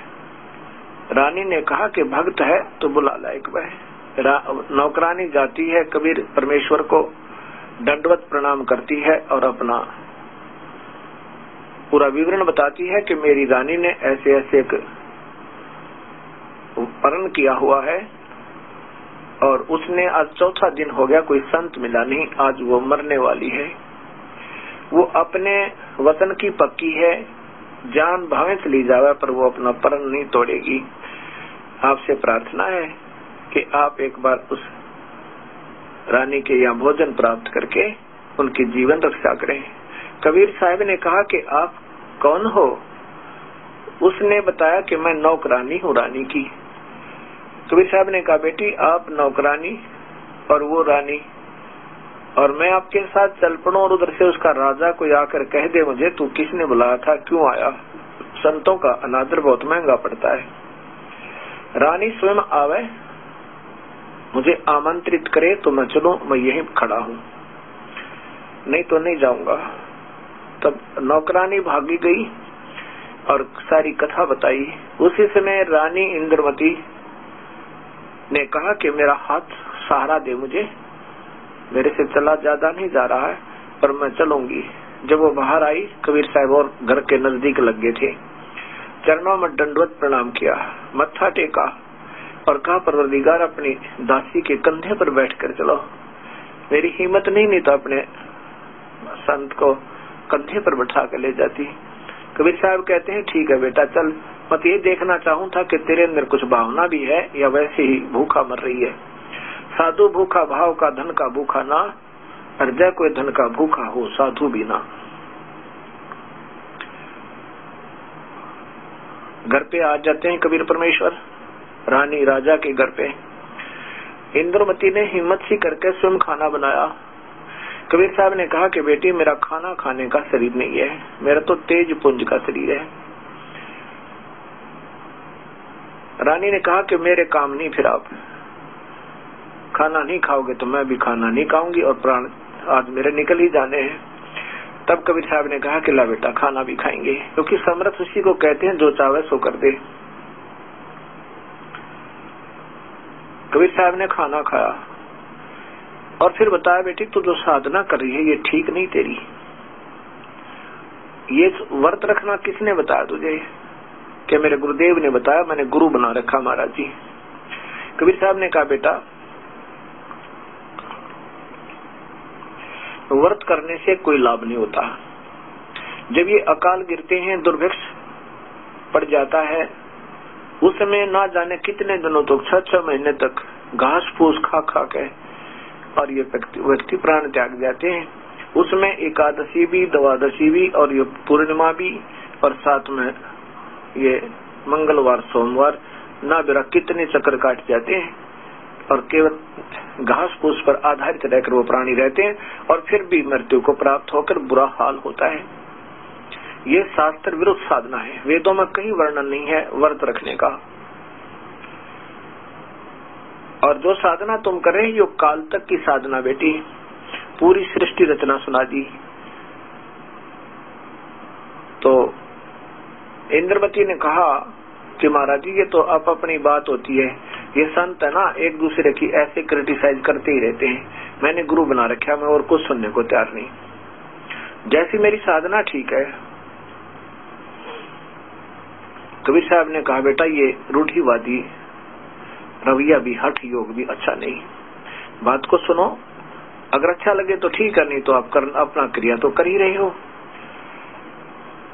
रानी ने कहा कि भक्त है तो बुला ला एक बार। नौकरानी जाती है, कबीर परमेश्वर को दंडवत प्रणाम करती है और अपना पूरा विवरण बताती है कि मेरी रानी ने ऐसे ऐसे एक प्रण किया हुआ है, और उसने आज चौथा दिन हो गया, कोई संत मिला नहीं, आज वो मरने वाली है। वो अपने वचन की पक्की है, जान भावे चली जावे पर वो अपना प्रण नहीं तोड़ेगी। आपसे प्रार्थना है कि आप एक बार उस रानी के यहाँ भोजन प्राप्त करके उनकी जीवन रक्षा करें। कबीर साहब ने कहा कि आप कौन हो? उसने बताया कि मैं नौकरानी हूँ रानी की। कबीर साहब ने कहा, बेटी आप नौकरानी और वो रानी, और मैं आपके साथ चल पड़ूं, और उधर से उसका राजा कोई आकर कह दे मुझे तू किसने बुलाया था, क्यों आया? संतों का अनादर बहुत महंगा पड़ता है। रानी स्वयं आवे, मुझे आमंत्रित करे तो मैं चलूं, मैं यहीं खड़ा हूँ, नहीं तो नहीं जाऊंगा। तब नौकरानी भागी गई और सारी कथा बताई। उसी समय रानी इंद्रमती ने कहा कि मेरा हाथ सहारा दे मुझे, मेरे से चला ज्यादा नहीं जा रहा है, पर मैं चलूंगी। जब वो बाहर आई, कबीर साहब और घर के नजदीक लग गए थे, चरणों में दंडवत प्रणाम किया, मत्था टेका और कहा, परवरदिगार अपनी दासी के कंधे पर बैठकर चलो। मेरी हिम्मत नहीं तो अपने संत को कंधे पर बैठा कर ले जाती। कबीर साहब कहते हैं, ठीक है बेटा चल, मैं ये देखना चाहूँ था कि तेरे अंदर कुछ भावना भी है या वैसे ही भूखा मर रही है। साधु भूखा भाव का, धन का भूखा ना, हृदय कोई धन का भूखा हो, साधु भी ना। घर पे आ जाते हैं कबीर परमेश्वर, रानी राजा के घर पे। इंद्रमती ने हिम्मत सी करके स्वयं खाना बनाया। कबीर साहब ने कहा कि बेटी मेरा खाना खाने का शरीर नहीं है, मेरा तो तेज पुंज का शरीर है। रानी ने कहा कि मेरे काम नहीं, फिर आप खाना नहीं खाओगे तो मैं भी खाना नहीं खाऊंगी और प्राण आज मेरे निकल ही जाने हैं। तब कबीर साहब ने कहा कि ला बेटा खाना भी खाएंगे, क्योंकि समर्थ उसी को कहते हैं जो चाहे सो कर दे। कबीर साहब ने खाना खाया और फिर बताया बेटी तू जो साधना कर रही है ये ठीक नहीं तेरी। ये व्रत रखना किसने बताया तुझे? कि मेरे गुरुदेव ने बताया, मैंने गुरु बना रखा महाराज जी। कबीर साहब ने कहा बेटा व्रत करने से कोई लाभ नहीं होता। जब ये अकाल गिरते हैं, दुर्भिक्ष पड़ जाता है, उस समय ना जाने कितने दिनों तक 6-6 महीने तक घास फूस खा खा के और ये व्यक्ति प्राण त्याग जाते हैं। उसमें एकादशी भी, द्वादशी भी और ये पूर्णिमा भी और साथ में ये मंगलवार सोमवार ना बेरा कितने चक्कर काट जाते हैं और केवल घास फूस पर आधारित रहकर वो प्राणी रहते हैं और फिर भी मृत्यु को प्राप्त होकर बुरा हाल होता है। ये शास्त्र विरुद्ध साधना है। वेदों में कहीं वर्णन नहीं है व्रत रखने का। और जो साधना तुम कर रहे हो ये काल तक की साधना बेटी। पूरी सृष्टि रचना सुना दी। तो इंद्रवती ने कहा कि महाराज जी ये तो आप अपनी बात होती है, ये संत है ना एक दूसरे की ऐसे क्रिटिसाइज करते ही रहते हैं। मैंने गुरु बना रखा, मैं और कुछ सुनने को तैयार नहीं। जैसी मेरी साधना ठीक है। कबीर साहब ने कहा बेटा ये रूढ़िवादी रवैया भी, हठ योग भी अच्छा नहीं। बात को सुनो, अगर अच्छा लगे तो ठीक है, नहीं तो आप अपना क्रिया तो कर ही रहे हो।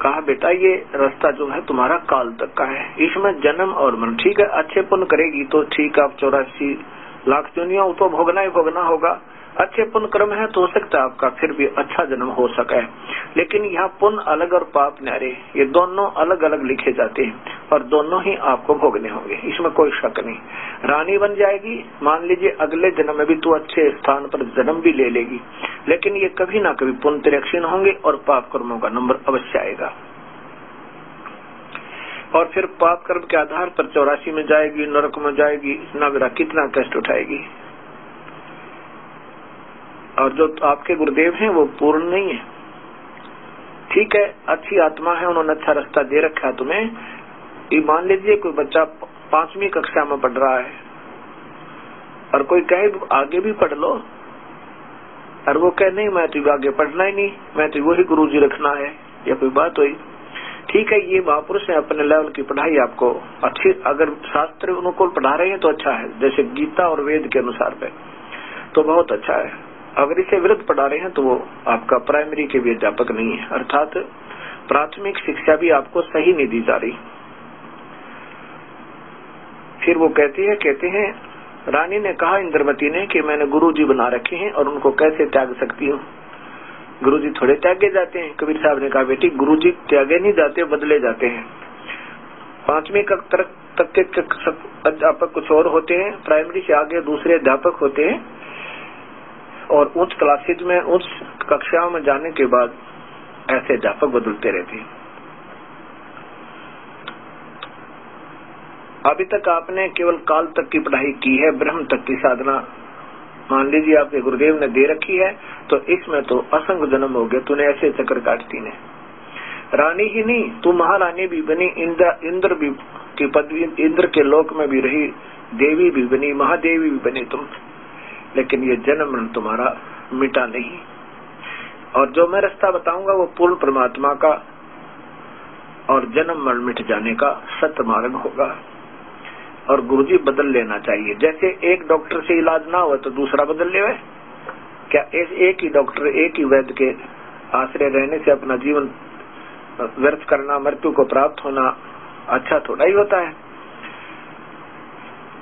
कहा बेटा ये रास्ता जो है तुम्हारा काल तक का है, इसमें जन्म और मरण ठीक है। अच्छे पुण्य करेगी तो ठीक, आप 84 लाख दुनिया तो भोगना ही भोगना होगा। अच्छे पुण्य कर्म है तो हो सकता है आपका फिर भी अच्छा जन्म हो सके। लेकिन यहाँ पुण्य अलग और पाप न्यारे, ये दोनों अलग अलग लिखे जाते हैं और दोनों ही आपको भोगने होंगे, इसमें कोई शक नहीं। रानी बन जाएगी, मान लीजिए अगले जन्म में भी तू अच्छे स्थान पर जन्म भी ले लेगी, लेकिन ये कभी ना कभी पुण्य तेरे क्षीण होंगे और पाप कर्मों का नंबर अवश्य आएगा। और फिर पाप कर्म के आधार पर 84 में जाएगी, नरक में जाएगी, इतना मेरा कितना कष्ट उठाएगी। और जो आपके गुरुदेव हैं वो पूर्ण नहीं है। ठीक है अच्छी आत्मा है, उन्होंने अच्छा रास्ता दे रखा है तुम्हें। ये मान लीजिए कोई बच्चा 5वीं कक्षा में पढ़ रहा है और कोई कहे आगे भी पढ़ लो, और वो कहे नहीं मैं तो आगे पढ़ना ही नहीं, मैं तो वही गुरुजी रखना है, या कोई बात हुई। ठीक है ये महापुरुष है, अपने लेवल की पढ़ाई आपको अच्छी, अगर शास्त्र अनुकूल पढ़ा रहे हैं तो अच्छा है, जैसे गीता और वेद के अनुसार पे तो बहुत अच्छा है। अगर इसे विरुद्ध पढ़ा रहे हैं तो वो आपका प्राइमरी के भी अध्यापक नहीं है, अर्थात प्राथमिक शिक्षा भी आपको सही नहीं दी जा रही। फिर वो कहते हैं रानी ने कहा इंद्रवती ने कि मैंने गुरुजी बना रखे हैं और उनको कैसे त्याग सकती हूँ। गुरुजी थोड़े त्यागे जाते हैं। कबीर साहब ने कहा बेटी गुरुजी त्यागे नहीं जाते, बदले जाते हैं। 5वीं तक के अध्यापक कुछ और होते हैं, प्राइमरी से आगे दूसरे अध्यापक होते हैं और उच्च क्लासेज में उच्च कक्षाओं में जाने के बाद ऐसे अध्यापक बदलते रहते हैं। अभी तक आपने केवल काल तक की पढ़ाई की है, ब्रह्म तक की साधना मान लीजिए आपके गुरुदेव ने दे रखी है, तो इसमें तो असंख्य जन्म हो गए, तूने ऐसे चक्कर काटती ने। रानी ही नहीं तू महारानी भी बनी, इंद्र भी की पदवी, इंद्र के लोक में भी रही, देवी भी बनी, महादेवी भी बनी तुम, लेकिन ये जन्म मरण तुम्हारा मिटा नहीं। और जो मैं रास्ता बताऊंगा वो पूर्ण परमात्मा का और जन्म मरण मिट जाने का सत्य मार्ग होगा। और गुरुजी बदल लेना चाहिए। जैसे एक डॉक्टर से इलाज ना हो तो दूसरा बदल ले, क्या एक ही डॉक्टर एक ही वैद्य के आश्रय रहने से अपना जीवन व्यर्थ करना, मृत्यु को प्राप्त होना अच्छा थोड़ा ही होता है।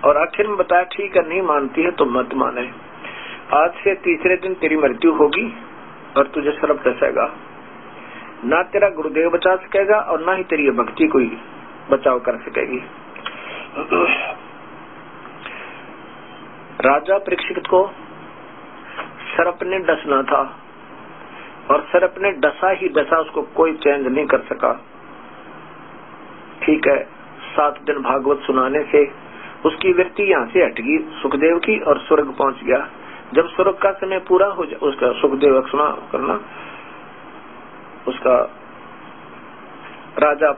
और आखिर में बताया ठीक है नहीं मानती है तो मत माने, आज से तीसरे दिन तेरी मृत्यु होगी और तुझे सर्प डसेगा, ना तेरा गुरुदेव बचा सकेगा और ना ही तेरी भक्ति कोई बचाव कर सकेगी। राजा परीक्षित को सर्प ने डसना था और सर्प ने डसा ही डसा, उसको कोई चेंज नहीं कर सका। ठीक है, 7 दिन भागवत सुनाने से उसकी वृत्ति यहाँ से हटगी सुखदेव की और स्वर्ग पहुंच गया। जब स्वर्ग का समय पूरा हो जाए, उसका सुखदेव क्षमा करना, उसका राजा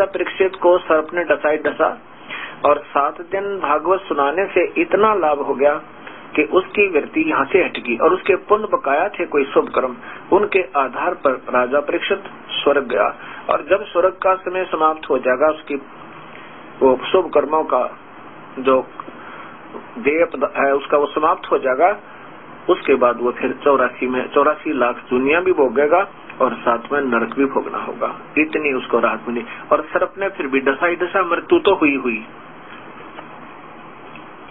परीक्षित को सर्प ने डसा ही डसा और 7 दिन भागवत सुनाने से इतना लाभ हो गया कि उसकी वृत्ति यहाँ से हटगी और उसके पुण्य बकाया थे कोई शुभ कर्म, उनके आधार पर राजा परीक्षित स्वर्ग गया। और जब स्वर्ग का समय समाप्त हो जाएगा, उसकी वो शुभ कर्मों का जो देय है उसका वो समाप्त हो जाएगा, उसके बाद वो फिर 84 लाख दुनिया भी भोगेगा और साथ में नरक भी भोगना होगा। इतनी उसको राहत मिली। और सर्प ने फिर भी डसा ही डसा, मृत्यु तो हुई।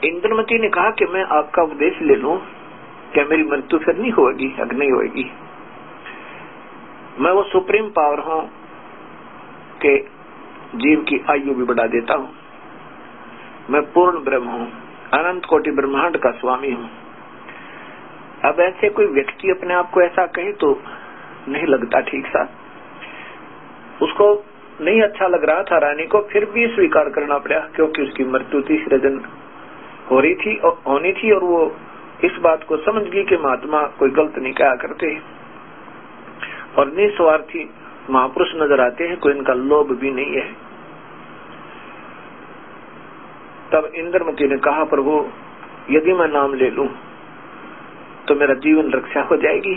इंद्रमती ने कहा कि मैं आपका उपदेश ले लूं, क्या मेरी मृत्यु फिर नहीं होगी? अगर नहीं होगी, मैं वो सुप्रीम पावर हूं कि जीव की आयु भी बढ़ा देता हूं। मैं पूर्ण ब्रह्म हूं, अनंत कोटि ब्रह्मांड का स्वामी हूं। अब ऐसे कोई व्यक्ति अपने आप को ऐसा कहे तो नहीं लगता ठीक सा, उसको नहीं अच्छा लग रहा था रानी को, फिर भी स्वीकार करना पड़ा क्योंकि उसकी मृत्यु तीसरे दिन होनी थी और वो इस बात को समझ गई कि महात्मा कोई गलत नहीं कहा करते और निस्वार्थी महापुरुष नजर आते हैं, कोई इनका लोभ भी नहीं है। तब इंद्रमती ने कहा, प्रभु यदि मैं नाम ले लूं तो मेरा जीवन रक्षा हो जाएगी?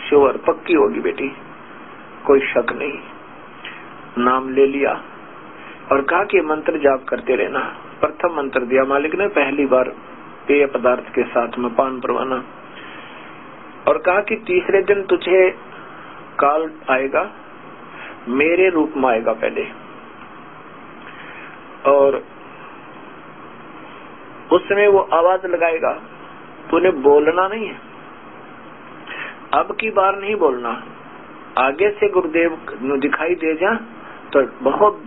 श्योर, पक्की होगी बेटी, कोई शक नहीं। नाम ले लिया और कहा कि मंत्र जाप करते रहना। प्रथम मंत्र दिया मालिक ने, पहली बार पेय पदार्थ के साथ में पान परवाना, और कहा कि तीसरे दिन तुझे काल आएगा, मेरे रूप में आएगा पहले, और उस समय वो आवाज लगाएगा, तूने बोलना नहीं है, अब की बार नहीं बोलना। आगे से गुरुदेव दिखाई दे जा तो बहुत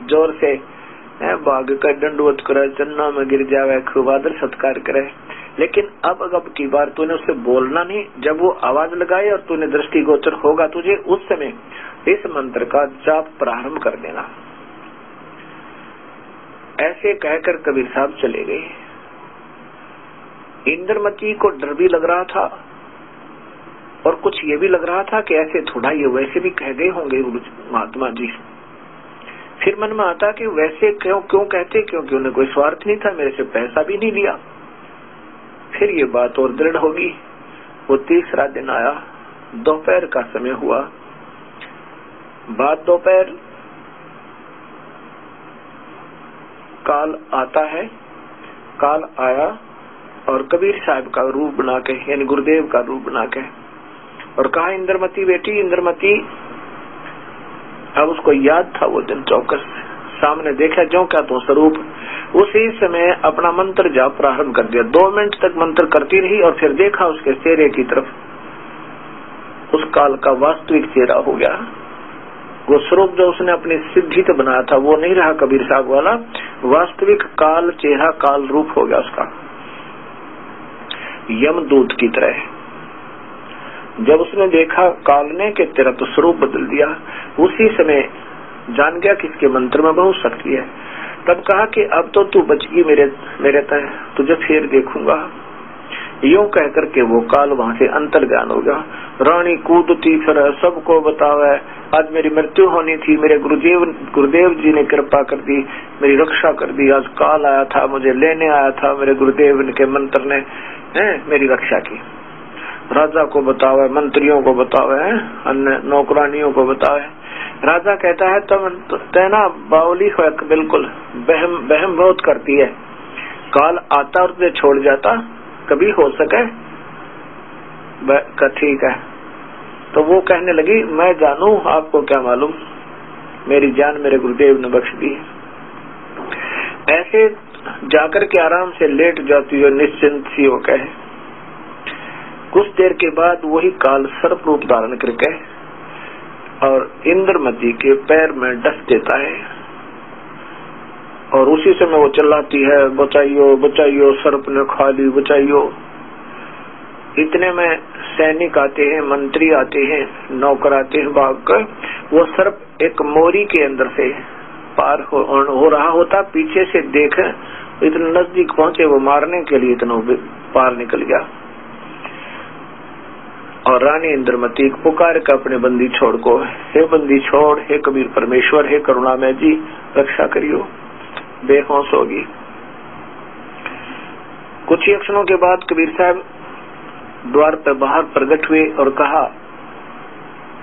जोर से बाघ का दंडवत करे, चन्ना में गिर जावे, खूब आदर सत्कार करे, लेकिन अब की बार तूने उससे बोलना नहीं। जब वो आवाज लगाए और तूने दृष्टिगोचर होगा तुझे, उस समय इस मंत्र का जाप प्रारंभ कर देना। ऐसे कहकर कबीर साहब चले गए। इंद्रमती को डर भी लग रहा था और कुछ ये भी लग रहा था कि ऐसे थोड़ा ये वैसे भी कह गए होंगे महात्मा जी। फिर मन में आता कि वैसे क्यों कहते, क्योंकि उन्हें कोई स्वार्थ नहीं था, मेरे से पैसा भी नहीं लिया। फिर ये बात और दृढ़ होगी। वो तीसरा दिन आया, दोपहर का समय हुआ, बाद दोपहर काल आता है। काल आया और कबीर साहब का रूप बना के, यानी गुरुदेव का रूप बना के, और कहा, इंद्रमती बेटी, इंद्रमती। अब उसको याद था वो दिन, चौकस सामने देखा जो क्या तो स्वरूप। उसी समय अपना मंत्र जाप प्रारंभ कर दिया। 2 मिनट तक मंत्र करती रही और फिर देखा उसके चेहरे की तरफ, उस काल का वास्तविक चेहरा हो गया। वो स्वरूप जो उसने अपनी सिद्धि तो बनाया था वो नहीं रहा कबीर साहब वाला, वास्तविक काल चेहरा, काल रूप हो गया उसका, यमदूत की तरह। जब उसने देखा काल ने कि तेरा तो स्वरूप बदल दिया, उसी समय जान गया कि इसके मंत्र में बहुत शक्ति है। तब कहा कि अब तो तू बच गई मेरे तय, तुझे फिर देखूंगा। यूं कहकर के वो काल वहां से अंतर्ध्यान हो गया। रानी कूदती फिर सबको बतावे, आज मेरी मृत्यु होनी थी, मेरे गुरुदेव जी ने कृपा कर दी, मेरी रक्षा कर दी। आज काल आया था, मुझे लेने आया था, मेरे गुरुदेव के मंत्र ने मेरी रक्षा की। राजा को बतावे, मंत्रियों को बतावे, अन्य नौकरानियों को बतावे। राजा कहता है तब तेना बावली हो, बिल्कुल बहम बहुत करती है, काल आता और तुझे छोड़ जाता, कभी हो सके? ठीक है। तो वो कहने लगी, मैं जानू, आपको क्या मालूम, मेरी जान मेरे गुरुदेव ने बख्श दी। ऐसे जाकर के आराम से लेट जाती हो, निश्चिंत सी हो कहे। कुछ देर के बाद वही काल सर्प रूप धारण करके और इंद्रमती के पैर में डस देता है और उसी समय वो चिल्लाती है, बचाइयो बचाइयो, सर्प ने खा ली, बचाइयो। इतने में सैनिक आते हैं, मंत्री आते हैं, नौकर आते हैं भागकर। वो सर्प एक मोरी के अंदर से पार हो रहा होता, पीछे से देखे इतने नजदीक पहुंचे वो मारने के लिए, इतना पार निकल गया। और रानी इंद्रमती पुकार का अपने बंदी छोड़ को, हे बंदी छोड़, हे कबीर परमेश्वर, हे करुणामय जी, रक्षा करियो। बेहोश होगी। कुछ ही क्षणों के बाद कबीर साहब द्वार पर बाहर प्रकट हुए और कहा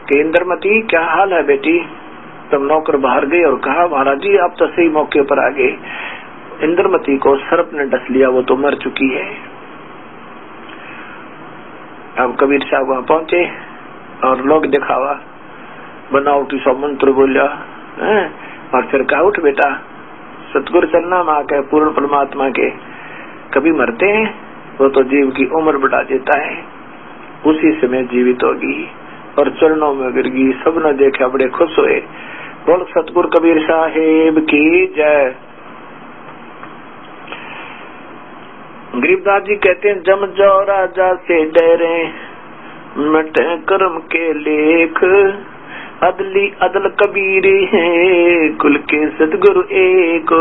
कि इंद्रमती क्या हाल है बेटी। तब नौकर बाहर गए और कहा, महाराज जी आप तो सही मौके पर आ गए, इंद्रमती को सर्प ने डस लिया, वो तो मर चुकी है। अब कबीर साहब वहां पहुंचे और लोग दिखावा बनावटी सब मंत्र बोलिया और फिर कहा, उठ बेटा, सतगुरु चलना माँ के, पूर्ण परमात्मा के कभी मरते हैं, वो तो जीव की उम्र बढ़ा देता है। उसी समय जीवित होगी और चरणों में गिर गई। सबने देखा, बड़े खुश हुए। बोल सतगुरु कबीर साहेब की जय। गरीबदास जी कहते हैं, जम जो राजा से डरे मिटे कर्म के लेख, अदली अदल कबीर है कुल के सतगुरु एक।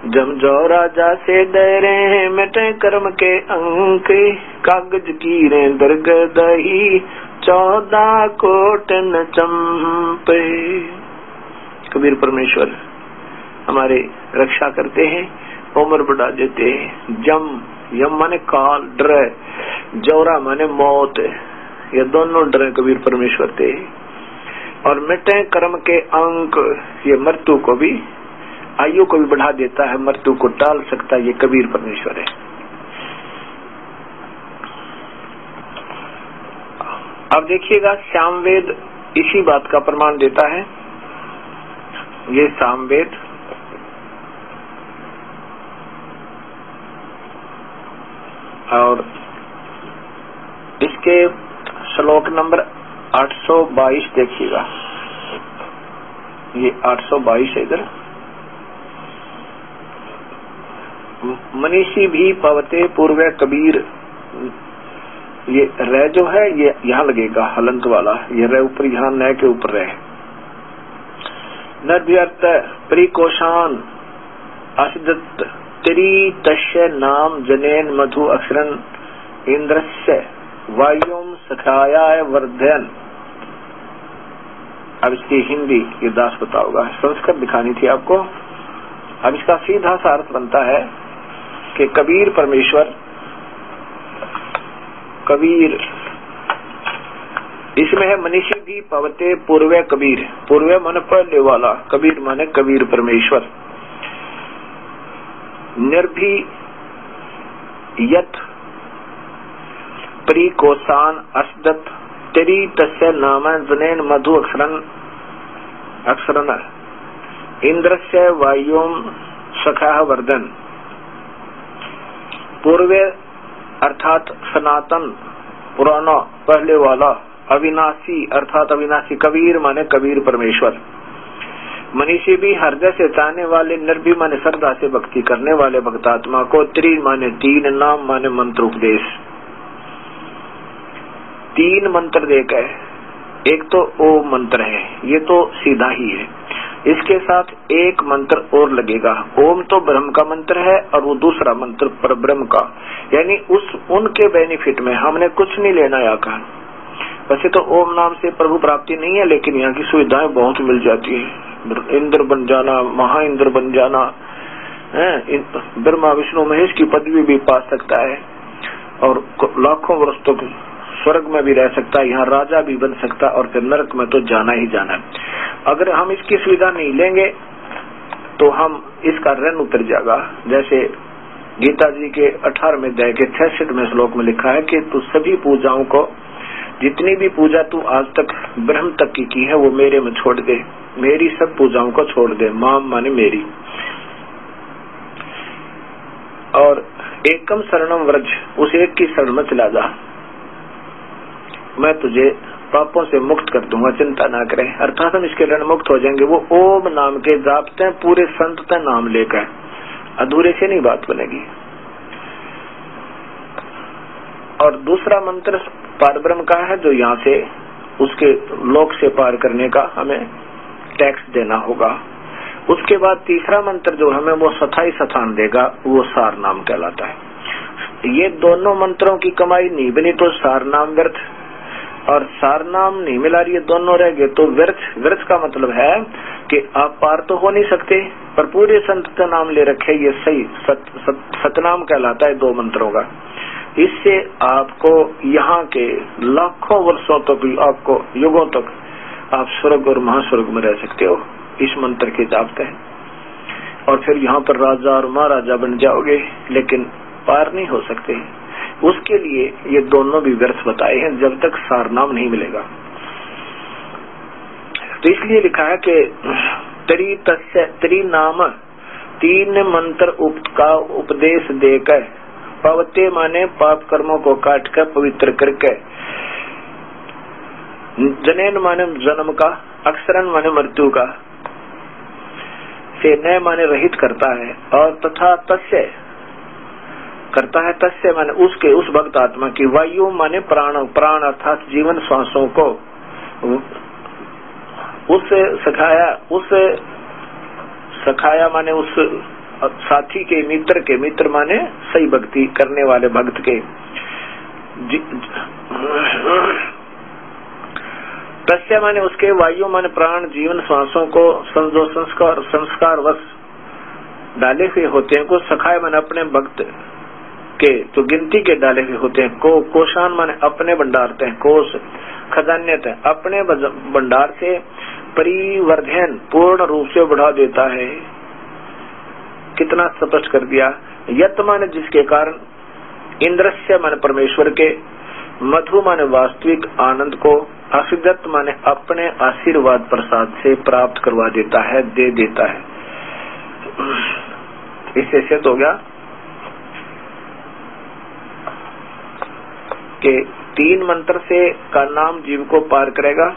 जम जो राजा से डरे मिटे कर्म के अंक, कागज की रे दरगदही 14 कोटन चंपे। कबीर परमेश्वर हमारे रक्षा करते हैं, उम्र बढ़ा देते हैं। जम, यम माने काल, डर, जौरा माने मौत, ये दोनों डर कबीर परमेश्वर थे। और मिटे कर्म के अंक, ये मृत्यु को भी, आयु को भी बढ़ा देता है, मृत्यु को टाल सकता है, ये कबीर परमेश्वर है। अब देखिएगा, सामवेद इसी बात का प्रमाण देता है। ये सामवेद और इसके श्लोक नंबर 822 देखिएगा, ये 822 है इधर। मनीषी भी पवते पूर्व कबीर, ये रे जो है ये यहाँ लगेगा हलंत वाला, ये रे ऊपर, यहाँ न के ऊपर रहे। नर्भ्यर्थ परिकोशान असिदत्त तेरी तस्य नाम जनेन मधु अक्षरन इंद्रस्य वायुम सखायाय वर्धयन। अब इसकी हिंदी ये दास बताओगा, संस्कृत दिखानी थी आपको। अब इसका सीधा सा अर्थ बनता है कि कबीर परमेश्वर, कबीर इसमें है मनीषी भी पवते पूर्व कबीर, पूर्व माने पहले वाला, कबीर माने कबीर परमेश्वर। निर्भी यत परिकोसान असदत तेरी तस्य नाम जनेन मधु अक्षरन इंद्रस्य वायुम सखा वर्धन। पूर्व अर्थात सनातन, पुराना, पहले वाला। अविनाशी अर्थात अविनाशी, कबीर माने कबीर परमेश्वर। मनीषी भी हृदय से चाहने वाले, निर्भी माने श्रद्धा से भक्ति करने वाले भक्तात्मा को, त्रि माने तीन, नाम माने मंत्र उपदेश। तीन मंत्र देकर, एक तो ओम मंत्र है, ये तो सीधा ही है, इसके साथ एक मंत्र और लगेगा। ओम तो ब्रह्म का मंत्र है और वो दूसरा मंत्र पर ब्रह्म का, यानी उनके बेनिफिट में हमने कुछ नहीं लेना यहाँ का। वैसे तो ओम नाम से प्रभु प्राप्ति नहीं है, लेकिन यहाँ की सुविधाएं बहुत मिल जाती है। इंद्र बन जाना, महा इंद्र बन जाना, ब्रह्मा विष्णु महेश की पदवी भी पा सकता है और लाखों वर्ष तक स्वर्ग में भी रह सकता है, यहाँ राजा भी बन सकता है और फिर नरक में तो जाना ही जाना है। अगर हम इसकी सुविधा नहीं लेंगे तो हम इसका ऋण उतर जाएगा। जैसे गीता जी के 18वें अध्याय के 66वें श्लोक में लिखा है कि तू सभी पूजाओं को, जितनी भी पूजा तू आज तक ब्रह्म तक की है, वो मेरे में छोड़ दे, मेरी सब पूजाओं को छोड़ दे। माम माने मेरी। और एकम शरणम व्रज, उस एक की शरण में चला जा, मैं तुझे पापों से मुक्त कर दूंगा, चिंता ना करें। अर्थात हम इसके ऋण मुक्त हो जाएंगे। वो ओम नाम के जापते हैं, पूरे संत का नाम लेकर, अधूरे से नहीं बात बनेगी। और दूसरा मंत्र पारब्रह्म का है, जो यहाँ से उसके लोक से पार करने का हमें टैक्स देना होगा। उसके बाद तीसरा मंत्र जो हमें वो स्थायी स्थान देगा, वो सार नाम कहलाता है। ये दोनों मंत्रों की कमाई नहीं बनी तो सार नाम व्यर्थ, और सार नाम नहीं मिला, ये दोनों रह गए तो व्यर्थ। व्यर्थ का मतलब है कि आप पार तो हो नहीं सकते, पर पूरे संत का नाम ले रखे, ये सही सतनाम कहलाता है 2 मंत्रों का। इससे आपको यहाँ के लाखों वर्षों तक, आपको युगों तक आप स्वर्ग और महास्वर्ग में रह सकते हो इस मंत्र के जाप हैं। और फिर यहाँ पर राजा और महाराजा बन जाओगे, लेकिन पार नहीं हो सकते। उसके लिए ये दोनों भी व्यर्थ बताए हैं जब तक सार नाम नहीं मिलेगा। तो इसलिए लिखा है कि त्रि नाम, 3 मंत्र का उपदेश देकर, पवते माने पाप कर्मों को काट कर पवित्र करके, जनेन माने जन्म का, अक्षरन माने मृत्यु का, से नय माने रहित करता है, और तथा तस्य करता है, तस्य माने उसके, उस भक्त आत्मा की, वायु माने प्राण, प्राण अर्थात जीवन श्वासों को, उस सखाया माने उस साथी के, मित्र माने सही भक्ति करने वाले भक्त के, तस्य माने उसके, वायु माने प्राण, जीवन श्वासों को जो संस्कार वश डाले हुए होते हैं, को सखाय माने अपने भक्त के तो गिनती के डाले हुए होते हैं, को कोशान माने अपने भंडारते हैं, कोश खजान्यत है, अपने भंडार से परिवर्धन पूर्ण रूप से बढ़ा देता है। कितना स्पष्ट कर दिया। यत माने जिसके कारण, इंद्रस्य माने परमेश्वर के, मधु माने वास्तविक आनंद को, आशीर्वाद माने अपने आशीर्वाद प्रसाद से प्राप्त करवा देता है, दे देता है। इससे सिद्ध हो गया कि 3 मंत्र से का नाम जीव को पार करेगा।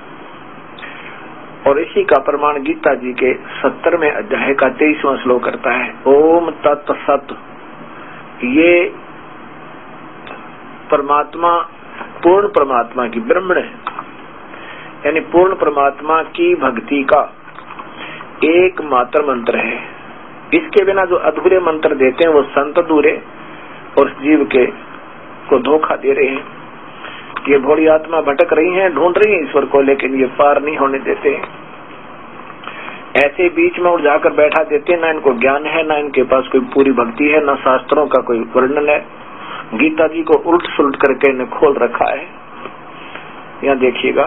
और इसी का प्रमाण गीता जी के 70वें अध्याय का 23वां श्लोक करता है। ओम तत् सत, ये परमात्मा, पूर्ण परमात्मा की, ब्रह्मण यानी पूर्ण परमात्मा की भक्ति का एकमात्र मंत्र है। इसके बिना जो अधूरे मंत्र देते हैं वो संत अधूरे और जीव के को धोखा दे रहे हैं। ये भोली आत्मा भटक रही हैं, ढूंढ रही है ईश्वर को, लेकिन ये पार नहीं होने देते। ऐसे बीच में उलझाकर बैठा देते हैं, ना इनको ज्ञान है, ना इनके पास कोई पूरी भक्ति है, ना शास्त्रों का कोई वर्णन है। गीता जी को उल्ट सुलट करके इन्हें खोल रखा है। यहाँ देखिएगा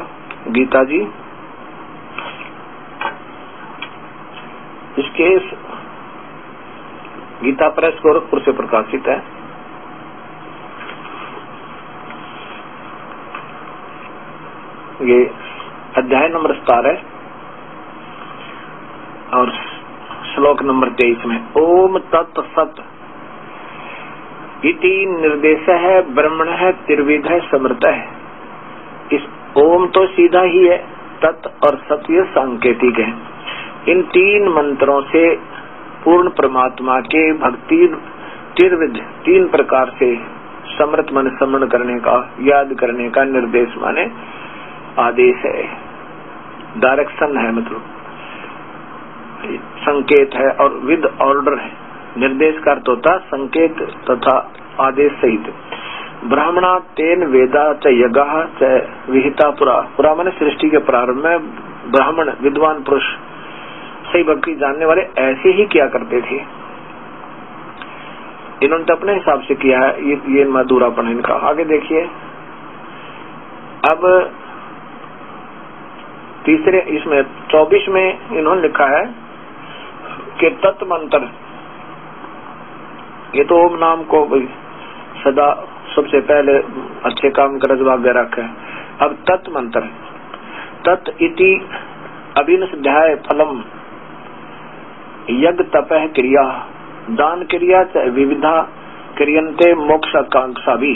गीता जी, इसके गीता प्रेस गोरखपुर से प्रकाशित है। ये अध्याय नंबर 17 है और श्लोक नंबर 23 में ओम तत् सत इति निर्देश है, ब्रह्मण है, त्रिविध है, समृत है। इस ओम तो सीधा ही है, तत् और सत्य सांकेतिक है। इन 3 मंत्रों से पूर्ण परमात्मा के भक्ति त्रिविध 3 प्रकार से समृत मन स्मरण करने का, याद करने का निर्देश माने आदेश है, डायरेक्शन है, मतलब संकेत है, और विद ऑर्डर है। निर्देश का अर्थ होता संकेत तथा आदेश सहित। ब्राह्मणा तेन वेदा च यज्ञ च विहिता पुरा, पुरा माने सृष्टि के प्रारंभ में ब्राह्मण विद्वान पुरुष सही भक्ति जानने वाले ऐसे ही किया करते थे। इन्होंने तो अपने हिसाब से किया है, ये मधुरापन इनका। आगे देखिए, अब तीसरे इसमें 24 में इन्होंने लिखा है कि तत् मंत्र, ये तो ओम नाम को सदा सबसे पहले अच्छे काम का रजवाग रखा है। अब तत् मंत्र, तत् इति अभिनस्ध्याय फलम यज्ञ तपः क्रिया दान क्रिया च विविधा क्रियन्ते मोक्ष आकांक्षा भी।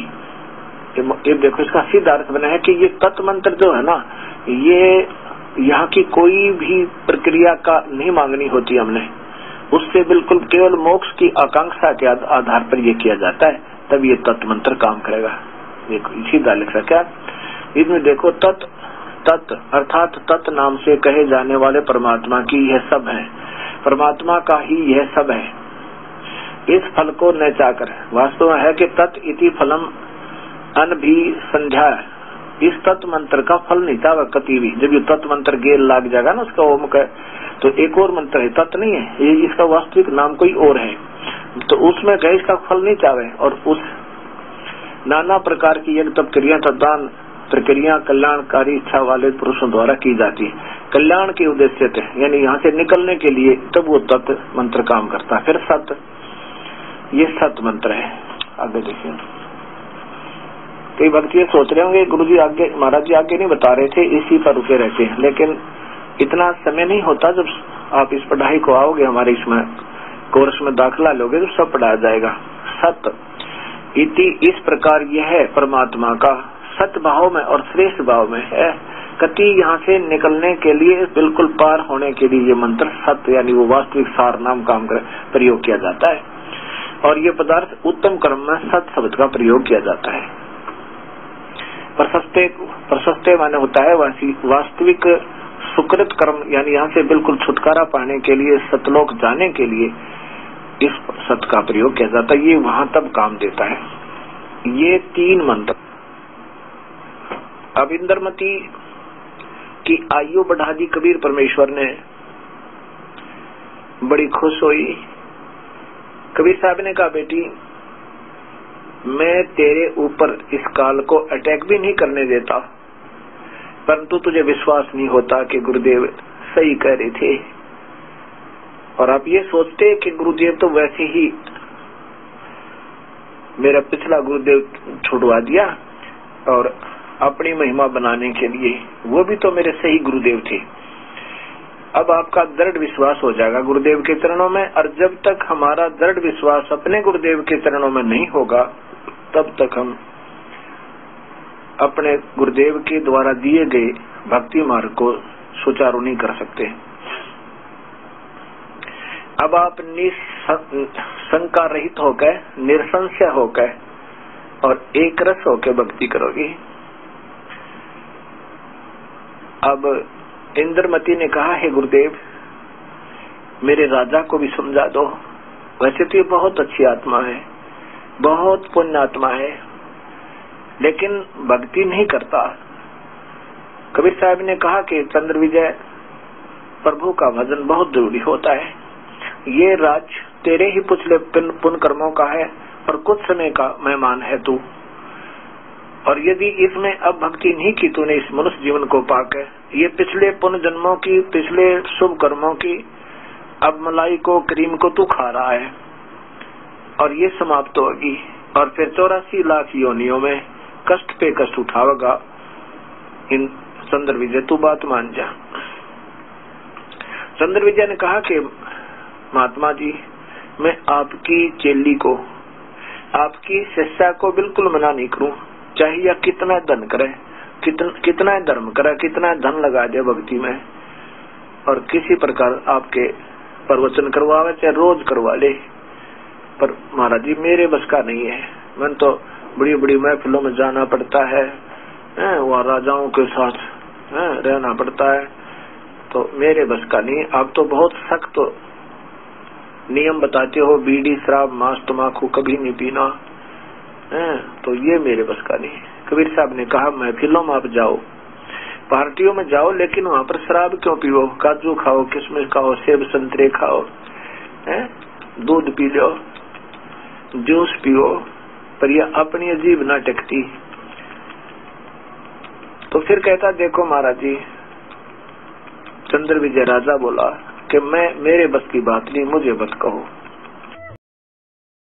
ये देखो इसका सीधा अर्थ बना है कि ये तत्व मंत्र जो है ना, ये यहाँ की कोई भी प्रक्रिया का नहीं मांगनी होती हमने, उससे बिल्कुल केवल मोक्ष की आकांक्षा के आधार पर ये किया जाता है, तब ये तत्व मंत्र काम करेगा। देखो सीधा लिखा क्या इसमें, देखो तत् अर्थात तत् नाम से कहे जाने वाले परमात्मा की यह सब है, परमात्मा का ही यह सब है। इस फल को न चाकर, वास्तव में है कि तत् इति फलम अन भी संध्या, इस तत्व मंत्र का फल नहीं चाहे कति भी। जब ये तत्व मंत्र गेल लाग जाएगा ना उसका ओम का, तो एक और मंत्र है, तत् नहीं है ये, इसका वास्तविक नाम कोई और है, तो उसमें कहे इसका फल नहीं चाहे। और उस नाना प्रकार की यज्ञ तप क्रिया तदान प्रक्रिया कल्याणकारी इच्छा वाले पुरुषों द्वारा की जाती है, कल्याण के उद्देश्य से, यानी यहाँ से निकलने के लिए, तब वो तत्व मंत्र काम करता है। फिर सत, ये सत मंत्र है। आगे देखिए, कई भक्त ये सोच रहे होंगे गुरु जी आगे, महाराज जी आगे नहीं बता रहे थे, इसी पर रुके रहते हैं, लेकिन इतना समय नहीं होता। जब आप इस पढ़ाई को आओगे, हमारे इसमें कोर्स में दाखिला लोगे, तो सब पढ़ाया जाएगा। सत इति, इस प्रकार यह है परमात्मा का सत भाव में और श्रेष्ठ भाव में है, कति यहाँ से निकलने के लिए, बिल्कुल पार होने के लिए ये मंत्र सत यानी वो वास्तविक सार नाम काम कर प्रयोग किया जाता है। और ये पदार्थ उत्तम कर्म में सत शब्द का प्रयोग किया जाता है। प्रशस्ते माने होता है वास्तविक सुकृत कर्म, यानी यहाँ से बिल्कुल छुटकारा पाने के लिए, सतलोक जाने के लिए इस सत का प्रयोग किया जाता है। ये वहां तब काम देता है। ये 3 मंत्र। अब इंद्रमती की आयु बढ़ा दी कबीर परमेश्वर ने, बड़ी खुश हुई। कबीर साहब ने कहा, बेटी मैं तेरे ऊपर इस काल को अटैक भी नहीं करने देता, परंतु तुझे विश्वास नहीं होता कि गुरुदेव सही कह रहे थे। और आप ये सोचते कि गुरुदेव तो वैसे ही मेरा पिछला गुरुदेव छुड़वा दिया और अपनी महिमा बनाने के लिए, वो भी तो मेरे सही गुरुदेव थे। अब आपका दृढ़ विश्वास हो जाएगा गुरुदेव के चरणों में। और जब तक हमारा दृढ़ विश्वास अपने गुरुदेव के चरणों में नहीं होगा, तब तक हम अपने गुरुदेव के द्वारा दिए गए भक्ति मार्ग को सुचारू नहीं कर सकते। अब आप शंका रहित होकर, निरसंशय होकर और एक रस होकर भक्ति करोगे। अब इंद्रमती ने कहा, हे गुरुदेव मेरे राजा को भी समझा दो। वैसे तो ये बहुत अच्छी आत्मा है, बहुत पुण्य आत्मा है, लेकिन भक्ति नहीं करता। कबीर साहब ने कहा कि चंद्र विजय, प्रभु का भजन बहुत जरूरी होता है। ये राज तेरे ही पिछले पुण्य कर्मों का है और कुछ समय का मेहमान है तू। और यदि इसमें अब भक्ति नहीं की तूने इस मनुष्य जीवन को पाकर, ये पिछले पुण्य जन्मों की, पिछले शुभ कर्मों की अब मलाई को, क्रीम को तू खा रहा है और ये समाप्त होगी। और फिर 84 लाख योनियों में कष्ट पे कष्ट उठावेगा। इन चंद्र विजय तू बात मान जा। चंद्र विजय ने कहा कि महात्मा जी, मैं आपकी चेली को, आपकी शिष्या को बिल्कुल मना नहीं करूं, चाहिए कितना धन करे, कितना धर्म करे, कितना धन लगा दे भक्ति में, और किसी प्रकार आपके प्रवचन करवावे, चाहे रोज करवा ले, पर महाराज जी मेरे बस का नहीं है। मैंने तो बड़ी बड़ी महफिलों में जाना पड़ता है, वहाँ राजाओं के साथ रहना पड़ता है, तो मेरे बस का नहीं। आप तो बहुत सख्त नियम बताते हो, बीड़ी शराब मांस तम्बाकू कभी नहीं पीना, तो ये मेरे बस का नहीं। कबीर साहब ने कहा, महफिलों में आप जाओ, पार्टियों में जाओ, लेकिन वहाँ पर शराब क्यों पियो, काजू खाओ, किशमिश खाओ, सेब संतरे खाओ, दूध पी लो, जूस पियो, पर ये अपनी अजीब ना टेकती। तो फिर कहता, देखो महाराज जी, चंद्र विजय राजा बोला कि मैं, मेरे बस की बात नहीं, मुझे मत कहो।